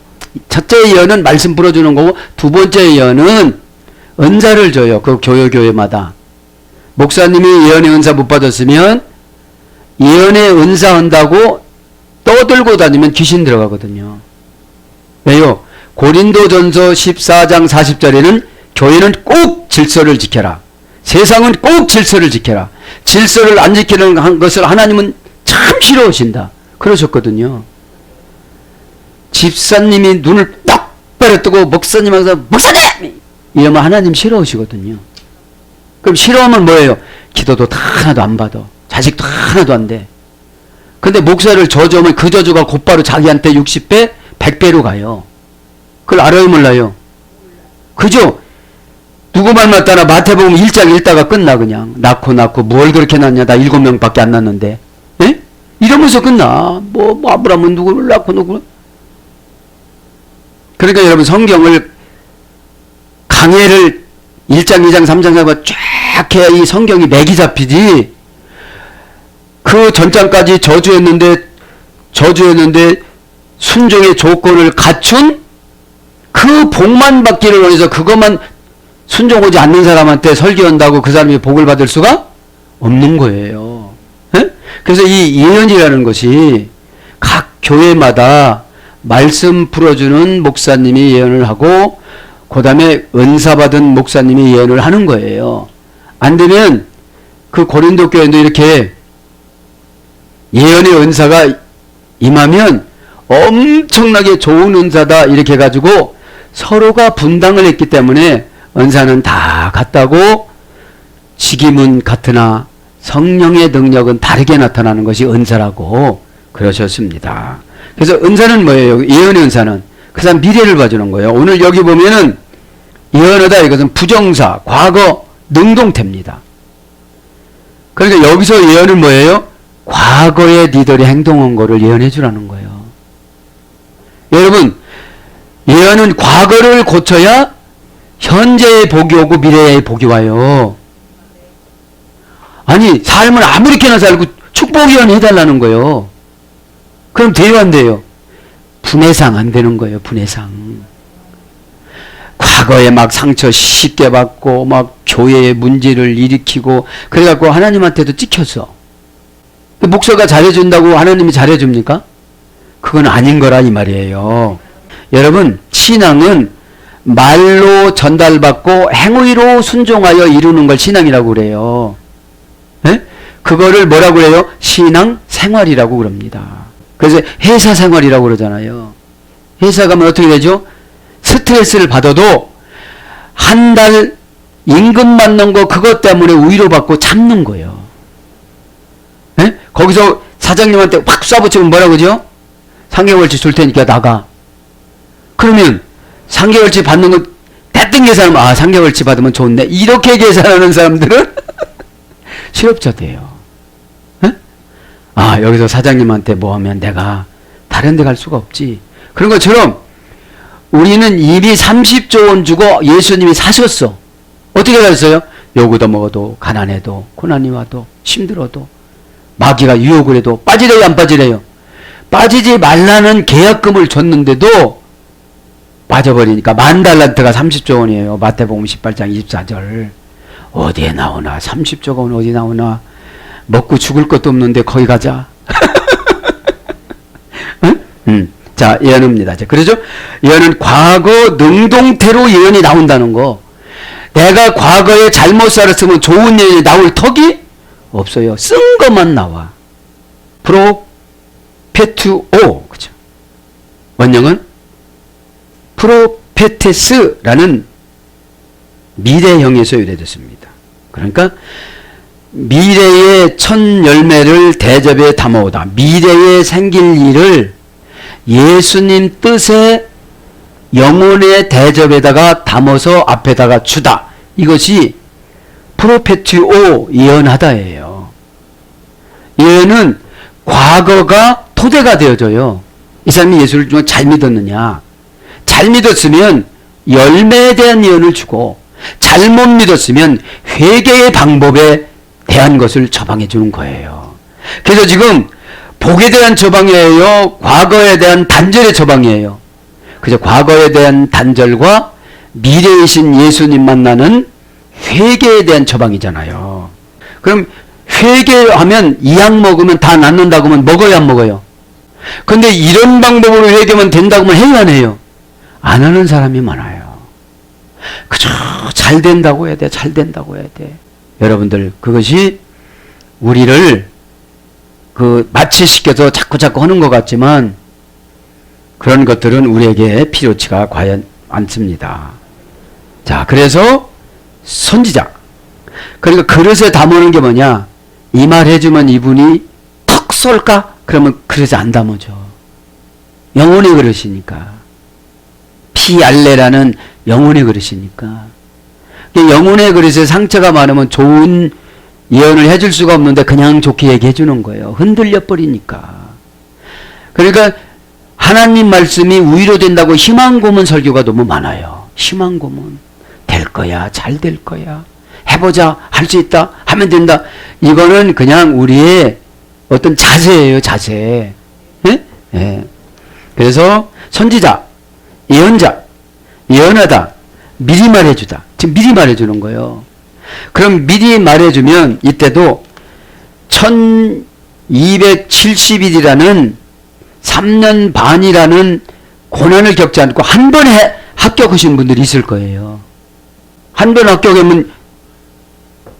첫째 예언은 말씀 풀어주는 거고 두 번째 예언은 은사를 줘요. 그 교회마다. 목사님이 예언의 은사 못 받았으면 예언의 은사 한다고 떠들고 다니면 귀신 들어가거든요. 왜요? 고린도전서 14장 40절에는 교회는 꼭 질서를 지켜라. 세상은 꼭 질서를 지켜라. 질서를 안 지키는 것을 하나님은 참 싫어하신다. 그러셨거든요. 집사님이 눈을 똑바로 뜨고 목사님한테 목사님! 이러면 하나님 싫어하시거든요. 그럼 싫어하면 뭐예요? 기도도 다 하나도 안 받아. 자식도 하나도 안 돼. 근데 목사를 저주하면 그 저주가 곧바로 자기한테 60배, 100배로 가요. 그걸 알아요, 몰라요? 그죠? 누구 말 맞다나 마태복음 1장 읽다가 끝나 그냥. 낳고 뭘 그렇게 낳냐. 나 7명밖에 안 낳는데. 에? 이러면서 끝나. 뭐 아브라함은 누구를 낳고 누구. 그러니까 여러분 성경을 강해를 1장, 2장, 3장 하고 쫙 해야 이 성경이 맥이 잡히지. 그 전장까지 저주했는데 순종의 조건을 갖춘 그 복만 받기를 원해서 그것만 순종하지 않는 사람한테 설교한다고 그 사람이 복을 받을 수가 없는 거예요. 에? 그래서 이 예언이라는 것이 각 교회마다 말씀 풀어주는 목사님이 예언을 하고 그 다음에 은사 받은 목사님이 예언을 하는 거예요. 안 되면 그 고린도 교회도 이렇게 예언의 은사가 임하면 엄청나게 좋은 은사다 이렇게 해가지고 서로가 분당을 했기 때문에 은사는 다 같다고 직임은 같으나 성령의 능력은 다르게 나타나는 것이 은사라고 그러셨습니다. 그래서 은사는 뭐예요? 예언의 은사는 그 다음 미래를 봐주는 거예요. 오늘 여기 보면은 예언하다 이것은 부정사, 과거, 능동태입니다. 그러니까 여기서 예언은 뭐예요? 과거에 니들이 행동한 거를 예언해 주라는 거예요. 여러분, 예언은 과거를 고쳐야 현재의 복이 오고 미래의 복이 와요. 아니, 삶을 아무렇게나 살고 축복 예언 해달라는 거예요. 그럼 돼요, 안 돼요? 분해상 안 되는 거예요, 분해상. 과거에 막 상처 쉽게 받고, 막 교회의 문제를 일으키고, 그래갖고 하나님한테도 찍혔어. 목사가 잘해준다고 하나님이 잘해줍니까? 그건 아닌 거라 이 말이에요. 여러분, 신앙은 말로 전달받고 행위로 순종하여 이루는 걸 신앙이라고 그래요. 네? 그거를 뭐라고 그래요? 신앙 생활이라고 그럽니다. 그래서 회사 생활이라고 그러잖아요. 회사 가면 어떻게 되죠? 스트레스를 받아도 한 달 임금 받는 거 그것 때문에 위로받고 참는 거예요. 네? 거기서 사장님한테 확 쏴붙이면 뭐라고 그러죠? 3개월치 줄 테니까 나가. 그러면 3개월치 받는 거 대뜸 계산하면 3개월치 받으면 좋네. 이렇게 계산하는 사람들은 실업자돼요. 네? 여기서 사장님한테 뭐 하면 내가 다른 데 갈 수가 없지. 그런 것처럼 우리는 이미 30조 원 주고 예수님이 사셨어. 어떻게 사셨어요? 요구도 먹어도 가난해도 고난이 와도 힘들어도 마귀가 유혹을 해도 빠지래요, 안 빠지래요? 빠지지 말라는 계약금을 줬는데도 빠져버리니까 10,000달란트가 30조 원이에요. 마태복음 18장 24절. 어디에 나오나? 30조가 원 어디 나오나? 먹고 죽을 것도 없는데 거기 가자. 응? 자, 예언입니다. 그러죠? 예언은 과거 능동태로 예언이 나온다는 거. 내가 과거에 잘못 살았으면 좋은 예언이 나올 턱이 없어요. 쓴 것만 나와. 프로페투오. 그죠? 원형은 프로페테스라는 미래형에서 유래됐습니다. 그러니까 미래의 첫 열매를 대접에 담아오다. 미래에 생길 일을 예수님 뜻의 영혼의 대접에다가 담아서 앞에다가 주다. 이것이 프로페티오 예언하다예요. 예언은 과거가 토대가 되어져요. 이 사람이 예수를 좀 잘 믿었느냐. 잘 믿었으면 열매에 대한 예언을 주고 잘못 믿었으면 회개의 방법에 대한 것을 처방해 주는 거예요. 그래서 지금 복에 대한 처방이에요? 과거에 대한 단절의 처방이에요? 그저 과거에 대한 단절과 미래이신 예수님 만나는 회개에 대한 처방이잖아요. 그럼 회개하면 이 약 먹으면 다 낫는다고 하면 먹어야 안 먹어요? 근데 이런 방법으로 회개하면 된다고 하면 해요, 안 해요? 안 하는 사람이 많아요. 그저 잘 된다고 해야 돼, 잘 된다고 해야 돼. 여러분들, 그것이 우리를 마취시켜서 자꾸 하는 것 같지만 그런 것들은 우리에게 필요치가 과연 않습니다. 자, 그래서 선지자. 그러니까 그릇에 담아오는 게 뭐냐? 이 말 해주면 이분이 턱 쏠까? 그러면 그릇에 안 담아줘. 영혼의 그릇이니까. 피알레라는 영혼의 그릇이니까. 영혼의 그릇에 상처가 많으면 좋은 예언을 해줄 수가 없는데 그냥 좋게 얘기해 주는 거예요. 흔들려 버리니까. 그러니까 하나님 말씀이 위로된다고 희망 고문 설교가 너무 많아요. 희망 고문. 될 거야. 잘 될 거야. 해보자. 할 수 있다. 하면 된다. 이거는 그냥 우리의 어떤 자세예요. 자세. 예? 예. 그래서 선지자, 예언자, 예언하다, 미리 말해주다. 지금 미리 말해주는 거예요. 그럼 미리 말해주면 이때도 1270일이라는 3년 반이라는 고난을 겪지 않고 한 번에 합격하신 분들이 있을 거예요. 한 번 합격하면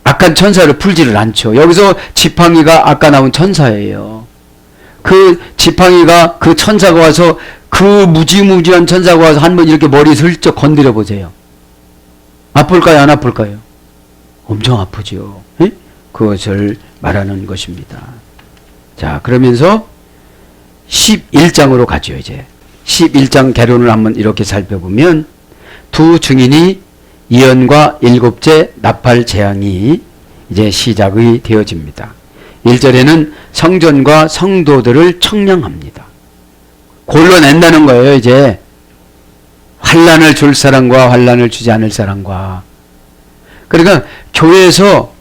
악한 천사를 풀지를 않죠. 여기서 지팡이가 아까 나온 천사예요. 그 지팡이가 그 천사가 와서 그 무지무지한 천사가 와서 한 번 이렇게 머리 슬쩍 건드려 보세요. 아플까요? 안 아플까요? 엄청 아프죠. 에? 그것을 말하는 것입니다. 자, 그러면서 11장으로 가죠, 이제. 11장 개론을 한번 이렇게 살펴보면 두 증인이 이언과 일곱째 나팔 재앙이 이제 시작이 되어집니다. 1절에는 성전과 성도들을 청량합니다. 골라낸다는 거예요. 이제 환난을 줄 사람과 환난을 주지 않을 사람과. 그러니까 교회에서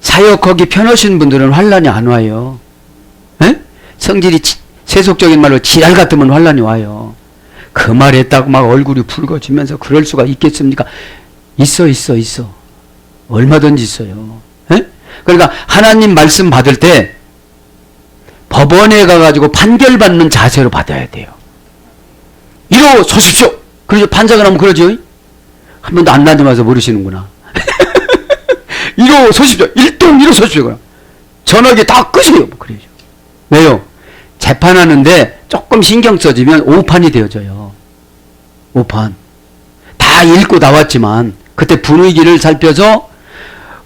사역하기 편하신 분들은 환난이 안 와요. 에? 성질이 세속적인 말로 지랄 같으면 환난이 와요. 그 말 했다고 막 얼굴이 붉어지면서 그럴 수가 있겠습니까? 있어. 얼마든지 있어요. 에? 그러니까 하나님 말씀 받을 때 법원에 가가지고 판결받는 자세로 받아야 돼요. 일어서십시오. 그러죠. 판사가 나면 그러죠. 한 번도 안 다녀봐서 모르시는구나. 일어서십시오. 일동 일어서십시오. 전화기 다 끄세요. 그러죠. 왜요? 재판하는데 조금 신경 써지면 오판이 되어져요. 오판. 다 읽고 나왔지만 그때 분위기를 살펴서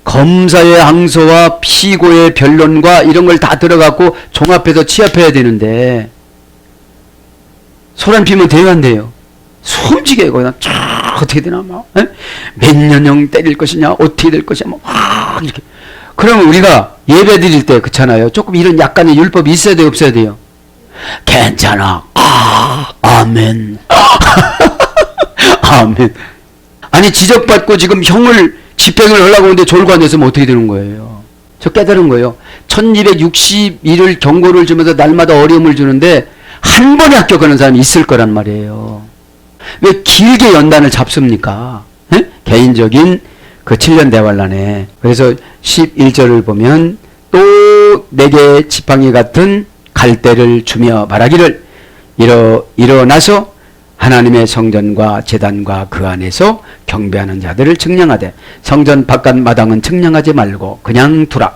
검사의 항소와 피고의 변론과 이런 걸 다 들어갖고 종합해서 취합해야 되는데 소란 피면 돼요, 안 돼요? 솔직히 그냥 쫙 어떻게 되나 막 몇 년형 때릴 것이냐 어떻게 될 것이냐 막 이렇게. 그러면 우리가 예배 드릴 때 그렇잖아요. 조금 이런 약간의 율법이 있어야 돼요, 없어야 돼요? 괜찮아. 아멘. 아멘. 아니 지적받고 지금 형을 집행을 하려고 하는데 졸고 앉았으면 어떻게 되는 거예요? 저 깨달은 거예요. 1261을 경고를 주면서 날마다 어려움을 주는데 한 번에 합격하는 사람이 있을 거란 말이에요. 왜 길게 연단을 잡습니까? 에? 개인적인 그 7년 대환란에. 그래서 11절을 보면 또 내게 지팡이 같은 갈대를 주며 말하기를 일어나서 하나님의 성전과 제단과 그 안에서 경배하는 자들을 측량하되 성전 바깥 마당은 측량하지 말고 그냥 두라.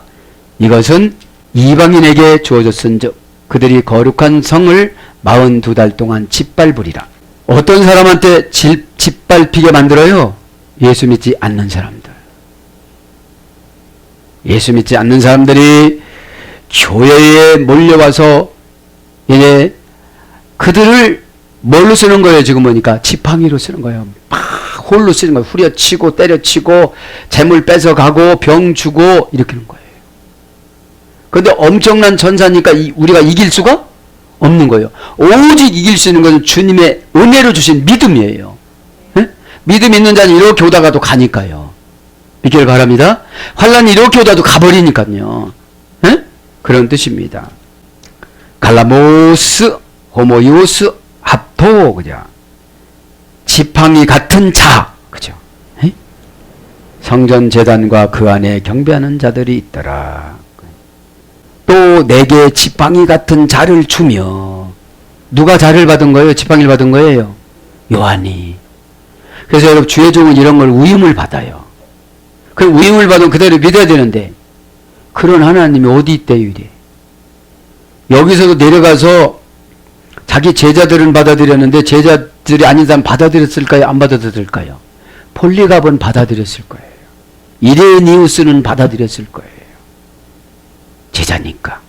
이것은 이방인에게 주어졌은즉 그들이 거룩한 성을 42달 동안 짓밟으리라. 어떤 사람한테 짓밟히게 만들어요? 예수 믿지 않는 사람들. 예수 믿지 않는 사람들이 교회에 몰려와서 이제 그들을 뭘로 쓰는 거예요? 지금 보니까 지팡이로 쓰는 거예요. 막 홀로 쓰는 거예요. 후려치고 때려치고 재물 뺏어가고 병 주고 이렇게 하는 거예요. 그런데 엄청난 전사니까 우리가 이길 수가 없는 거예요. 오직 이길 수 있는 것은 주님의 은혜로 주신 믿음이에요. 네? 믿음 있는 자는 이렇게 오다가도 가니까요. 믿기를 바랍니다. 환란이 이렇게 오다도 가버리니까요. 네? 그런 뜻입니다. 갈라모스 호모이오스 합토 그죠? 지팡이 같은 자 그죠? 에? 성전 제단과 그 안에 경배하는 자들이 있더라. 또 내게 지팡이 같은 자를 주며. 누가 자를 받은 거예요? 지팡이를 받은 거예요? 요한이. 그래서 여러분 주의 종은 이런 걸 위임을 받아요. 그 위임을 받으면 그대로 믿어야 되는데 그런 하나님이 어디 있대요 이래. 여기서도 내려가서 자기 제자들은 받아들였는데 제자들이 아닌 사람 받아들였을까요? 안 받아들였을까요? 폴리갑은 받아들였을 거예요. 이레니우스는 받아들였을 거예요. 제자니까.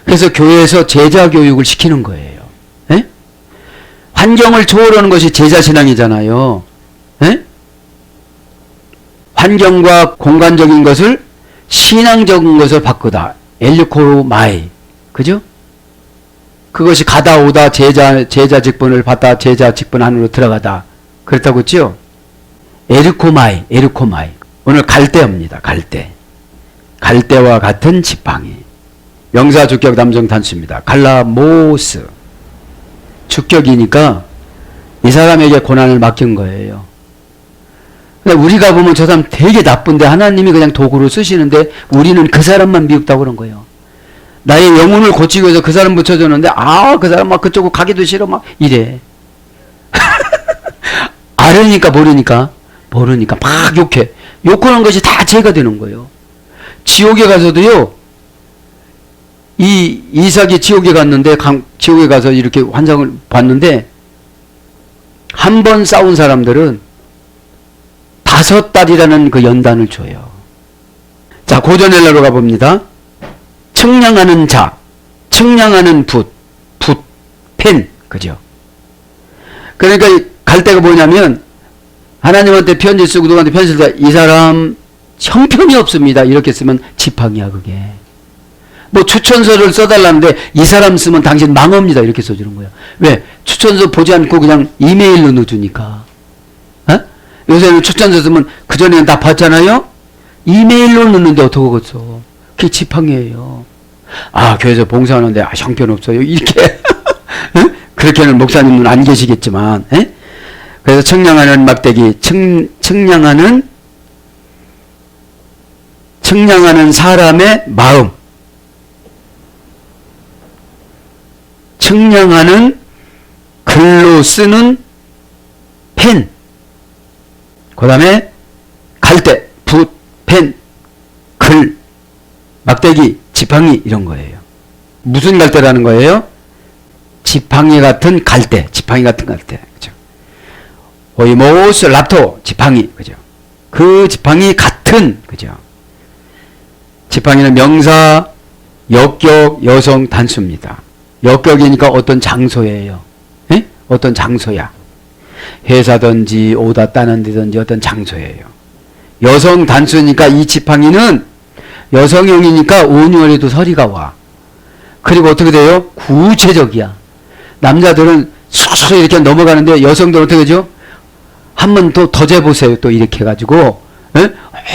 그래서 교회에서 제자 교육을 시키는 거예요. 에? 환경을 초월하는 것이 제자신앙이잖아요. 에? 환경과 공간적인 것을 신앙적인 것을 바꾸다. 엘리코마이. 그죠? 그것이 가다 오다 제자 직분을 받다 제자 직분 안으로 들어가다. 그렇다고 했죠? 에르코마이. 오늘 갈대입니다. 갈대와 같은 지팡이. 명사 주격 남성 단수입니다. 갈라모스. 주격이니까 이 사람에게 고난을 맡긴 거예요. 우리가 보면 저 사람 되게 나쁜데 하나님이 그냥 도구로 쓰시는데 우리는 그 사람만 미흡다고 그런 거예요. 나의 영혼을 고치기 위해서 그 사람 붙여줬는데 그 사람 막 그쪽으로 가기도 싫어 막 이래. 알으니까 모르니까 막 욕해. 욕하는 것이 다 죄가 되는 거예요. 지옥에 가서도요. 이 이삭이 지옥에 갔는데 지옥에 가서 이렇게 환상을 봤는데 한 번 싸운 사람들은 5달이라는 그 연단을 줘요. 자, 고전헬라로 가봅니다. 측량하는 자, 측량하는 붓, 펜, 그죠? 그러니까 갈 데가 뭐냐면 하나님한테 편지 쓰고 누구한테 편지 쓸 때 이 사람 형편이 없습니다. 이렇게 쓰면 지팡이야 그게. 뭐 추천서를 써달라는데 이 사람 쓰면 당신 망합니다. 이렇게 써주는 거야. 왜? 추천서 보지 않고 그냥 이메일로 넣어주니까. 어? 요새는 추천서 쓰면 그전에는 다 봤잖아요. 이메일로 넣는데 어떡하겠어. 그게 지팡이에요. 아 교회에서 봉사하는데 형편없어요. 이렇게 그렇게는 목사님은 안 계시겠지만 에? 그래서 청량하는 막대기 청량하는 사람의 마음, 청량하는 글로 쓰는 펜, 그 다음에 갈대, 붓, 펜, 글, 막대기, 지팡이 이런 거예요. 무슨 갈대라는 거예요? 지팡이 같은 갈대, 지팡이 같은 갈대. 그죠? 오이모스 랍토, 지팡이. 그죠? 그 지팡이 같은, 그죠? 지팡이는 명사, 역격, 여성, 단수입니다. 역격이니까 어떤 장소예요. 에? 어떤 장소야. 회사든지 오다 따는 데든지 어떤 장소예요. 여성 단수니까 이 지팡이는 여성형이니까 온유월에도 서리가 와. 그리고 어떻게 돼요? 구체적이야. 남자들은 쑥쑥 이렇게 넘어가는데 여성들은 어떻게 되죠? 한 번 더 재보세요. 또 이렇게 해가지고 에?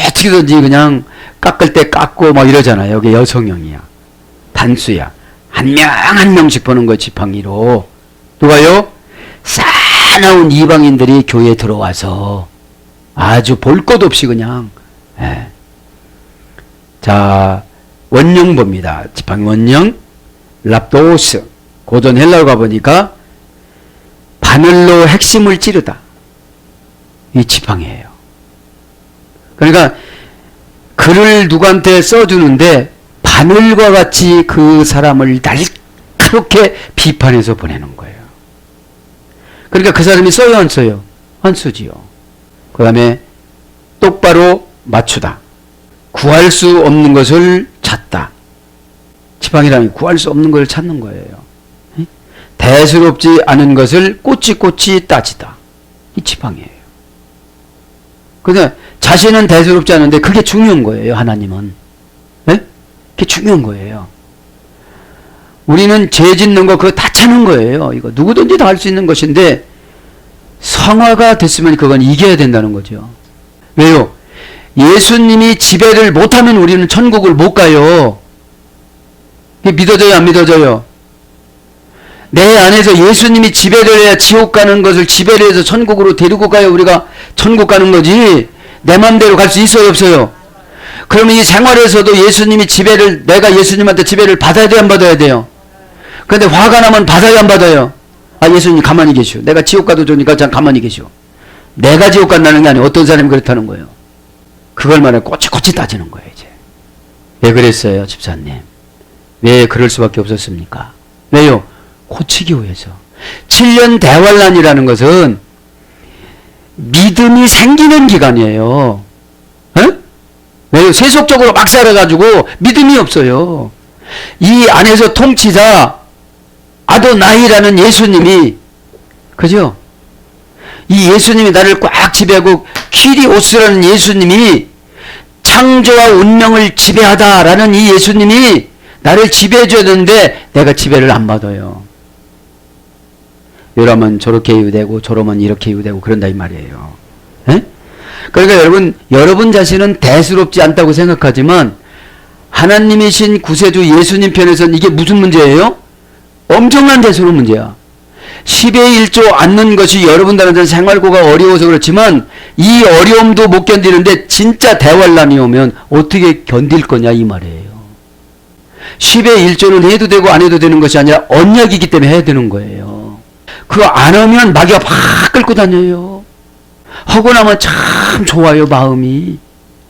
어떻게든지 그냥 깎을 때 깎고 막 이러잖아요. 여기 여성형이야. 단수야. 한 명 한 명씩 보는 거 지팡이로. 누가요? 싸나운 이방인들이 교회에 들어와서 아주 볼 것 없이 그냥 예. 자 원령 봅니다. 지팡이 원령 랍도스 고전 헬라어 가보니까 바늘로 핵심을 찌르다. 이 지팡이에요. 그러니까 글을 누구한테 써주는데 바늘과 같이 그 사람을 날카롭게 비판해서 보내는 거예요. 그러니까 그 사람이 써요 안 써요? 안 쓰지요. 그 다음에 똑바로 맞추다. 구할 수 없는 것을 찾다. 지팡이라는 구할 수 없는 것을 찾는 거예요. 대수롭지 않은 것을 꼬치꼬치 따지다. 이 지팡이에요. 근데 자신은 대수롭지 않은데 그게 중요한 거예요. 하나님은. 네? 그게 중요한 거예요. 우리는 죄 짓는 거 그거 다 찾는 거예요. 이거 누구든지 다 할 수 있는 것인데 성화가 됐으면 그건 이겨야 된다는 거죠. 왜요? 예수님이 지배를 못하면 우리는 천국을 못 가요. 믿어져요 안 믿어져요? 내 안에서 예수님이 지배를 해야 지옥 가는 것을 지배를 해서 천국으로 데리고 가야 우리가 천국 가는 거지. 내 맘대로 갈 수 있어요 없어요? 그러면 이 생활에서도 예수님이 지배를, 내가 예수님한테 지배를 받아야 돼 안 받아야 돼요? 근데 화가 나면 받아야 안 받아요? 아 예수님 가만히 계시오. 내가 지옥 가도 좋으니까 참 가만히 계시오. 내가 지옥 간다는 게 아니에요. 어떤 사람이 그렇다는 거예요. 그걸 말해 꼬치꼬치 따지는 거예요 이제. 왜 그랬어요 집사님? 왜 그럴 수밖에 없었습니까? 왜요? 고치기 위해서. 7년 대환란이라는 것은 믿음이 생기는 기간이에요. 에? 왜요? 세속적으로 막 살아가지고 믿음이 없어요. 이 안에서 통치자 아도나이라는 예수님이, 그죠? 이 예수님이 나를 꽉 지배하고 키리오스라는 예수님이 창조와 운명을 지배하다라는 이 예수님이 나를 지배해줘야 되는데 내가 지배를 안 받아요. 이러면 저렇게 이유되고 저러면 이렇게 이유되고 그런다 이 말이에요. 에? 그러니까 여러분 자신은 대수롭지 않다고 생각하지만 하나님이신 구세주 예수님 편에서는 이게 무슨 문제예요? 엄청난 대수로운 문제야. 10의 1조 않는 것이 여러분들한테는 생활고가 어려워서 그렇지만 이 어려움도 못 견디는데 진짜 대환란이 오면 어떻게 견딜 거냐 이 말이에요. 10의 1조는 해도 되고 안 해도 되는 것이 아니라 언약이기 때문에 해야 되는 거예요. 그거 안 하면 마귀가 팍 끌고 다녀요. 하고 나면 참 좋아요 마음이.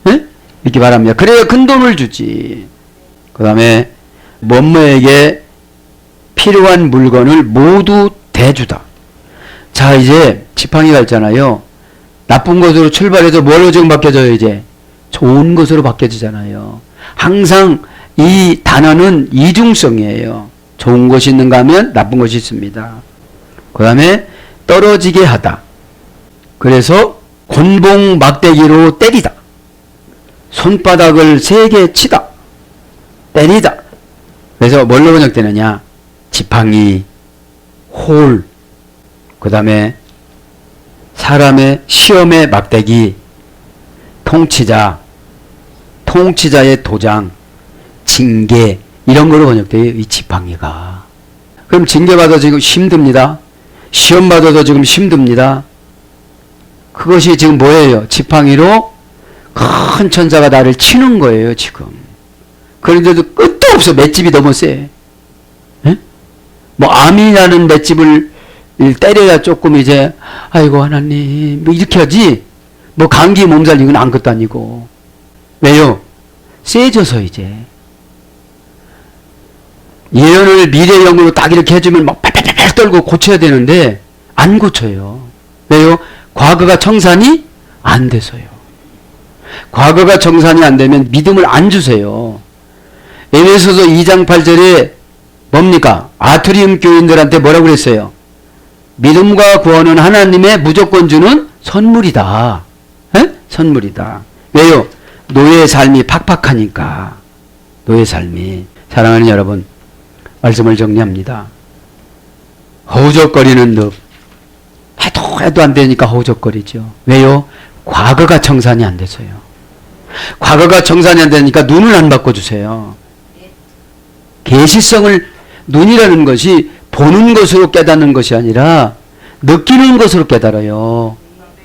에? 이렇게 말합니다. 그래야 큰 돈을 주지. 그 다음에 뭐뭐에게 필요한 물건을 모두 대주다. 자 이제 지팡이가 있잖아요. 나쁜 것으로 출발해서 뭐로 지금 바뀌어져요 이제? 좋은 것으로 바뀌어지잖아요. 항상 이 단어는 이중성이에요. 좋은 것이 있는가 하면 나쁜 것이 있습니다. 그 다음에 떨어지게 하다. 그래서 곤봉 막대기로 때리다. 손바닥을 세게 치다. 때리다. 그래서 뭘로 번역되느냐? 지팡이, 홀, 그 다음에 사람의 시험의 막대기, 통치자, 통치자의 도장, 징계, 이런 거로 번역돼요. 이 지팡이가. 그럼 징계받아 지금 힘듭니다. 시험 받아도 지금 힘듭니다. 그것이 지금 뭐예요? 지팡이로 큰 천사가 나를 치는 거예요, 지금. 그런데도 끝도 없어. 맷집이 너무 세. 에? 뭐 암이 나는 맷집을 때려야 조금 이제 아이고 하나님 뭐 이렇게 하지. 뭐 감기 몸살 이건 아무것도 아니고. 왜요? 세져서 이제. 예언을 미래형으로 딱 이렇게 해주면 막 팔팔팔 떨고 고쳐야 되는데 안 고쳐요. 왜요? 과거가 청산이 안 돼서요. 과거가 정산이 안 되면 믿음을 안 주세요. 에베소서 2장 8절에 뭡니까? 아트리움 교인들한테 뭐라고 그랬어요? 믿음과 구원은 하나님의 무조건 주는 선물이다. 에? 선물이다. 왜요? 노예의 삶이 팍팍하니까. 노예의 삶이. 사랑하는 여러분, 말씀을 정리합니다. 허우적거리는 늪. 해도 안 되니까 허우적거리죠. 왜요? 과거가 정산이 안 돼서요. 과거가 정산이 안 되니까 눈을 안 바꿔주세요. 계시성을, 눈이라는 것이 보는 것으로 깨닫는 것이 아니라 느끼는 것으로 깨달아요.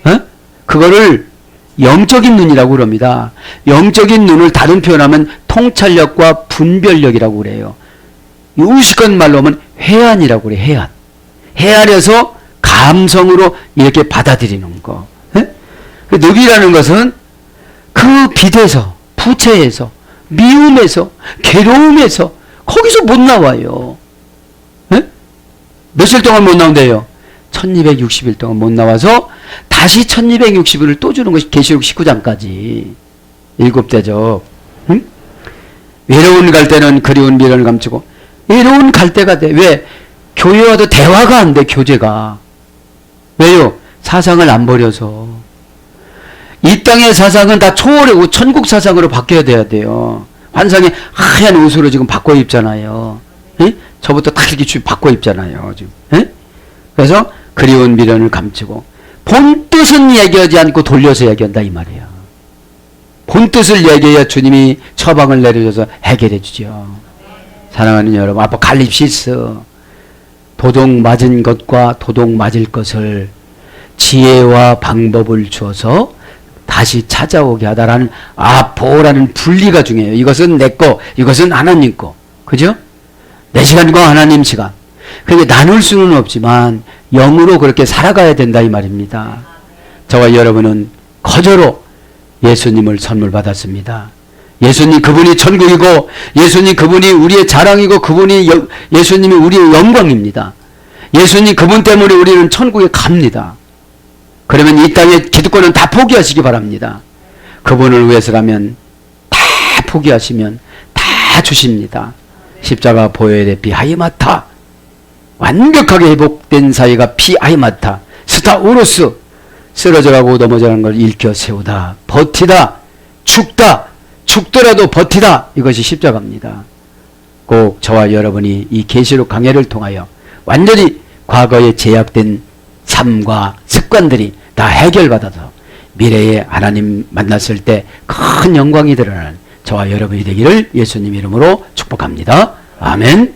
어? 그거를 영적인 눈이라고 그럽니다. 영적인 눈을 다른 표현하면 통찰력과 분별력이라고 그래요. 우스꽝 말로 하면 회한이라고 그래요. 회한. 회한해서 감성으로 이렇게 받아들이는 거. 그 늪이라는 것은 그 빛에서, 부채에서, 미움에서, 괴로움에서 거기서 못 나와요. 에? 며칠 동안 못 나온대요? 1260일 동안 못 나와서 다시 1260일을 또 주는 것이 계시록 19장까지 7대접. 응? 외로운 갈 때는 그리운 미련을 감추고 외로운 갈 때가 돼. 왜? 교회와도 대화가 안 돼. 교제가. 왜요? 사상을 안 버려서. 이 땅의 사상은 다 초월하고 천국 사상으로 바뀌어야 돼요. 환상에 하얀 옷으로 지금 바꿔 입잖아요. 에? 저부터 딱 이렇게 바꿔 입잖아요. 지금. 에? 그래서 그리운 미련을 감추고 본 뜻은 얘기하지 않고 돌려서 얘기한다 이 말이에요. 본 뜻을 얘기해야 주님이 처방을 내려줘서 해결해 주죠. 사랑하는 여러분, 아포칼립시스, 도둑 맞은 것과 도둑 맞을 것을 지혜와 방법을 주어서 다시 찾아오게 하다라는 아포라는 분리가 중요해요. 이것은 내 거, 이것은 하나님 거. 그죠? 내 시간과 하나님 시간. 그게 나눌 수는 없지만 영으로 그렇게 살아가야 된다 이 말입니다. 저와 여러분은 거저로 예수님을 선물 받았습니다. 예수님 그분이 천국이고 예수님 그분이 우리의 자랑이고 그분이 예수님이 우리의 영광입니다. 예수님 그분 때문에 우리는 천국에 갑니다. 그러면 이 땅의 기득권은 다 포기하시기 바랍니다. 그분을 위해서라면 다 포기하시면 다 주십니다. 십자가 보혈의 피 하이마타, 완벽하게 회복된 사이가 피 하이마타, 스타우로스, 쓰러져가고 넘어져가는 걸 일으켜 세우다, 버티다, 죽다, 죽더라도 버티다. 이것이 십자가입니다. 꼭 저와 여러분이 이 계시록 강해를 통하여 완전히 과거에 제약된 삶과 습관들이 다 해결받아서 미래에 하나님 만났을 때 큰 영광이 드러나는 저와 여러분이 되기를 예수님 이름으로 축복합니다. 아멘.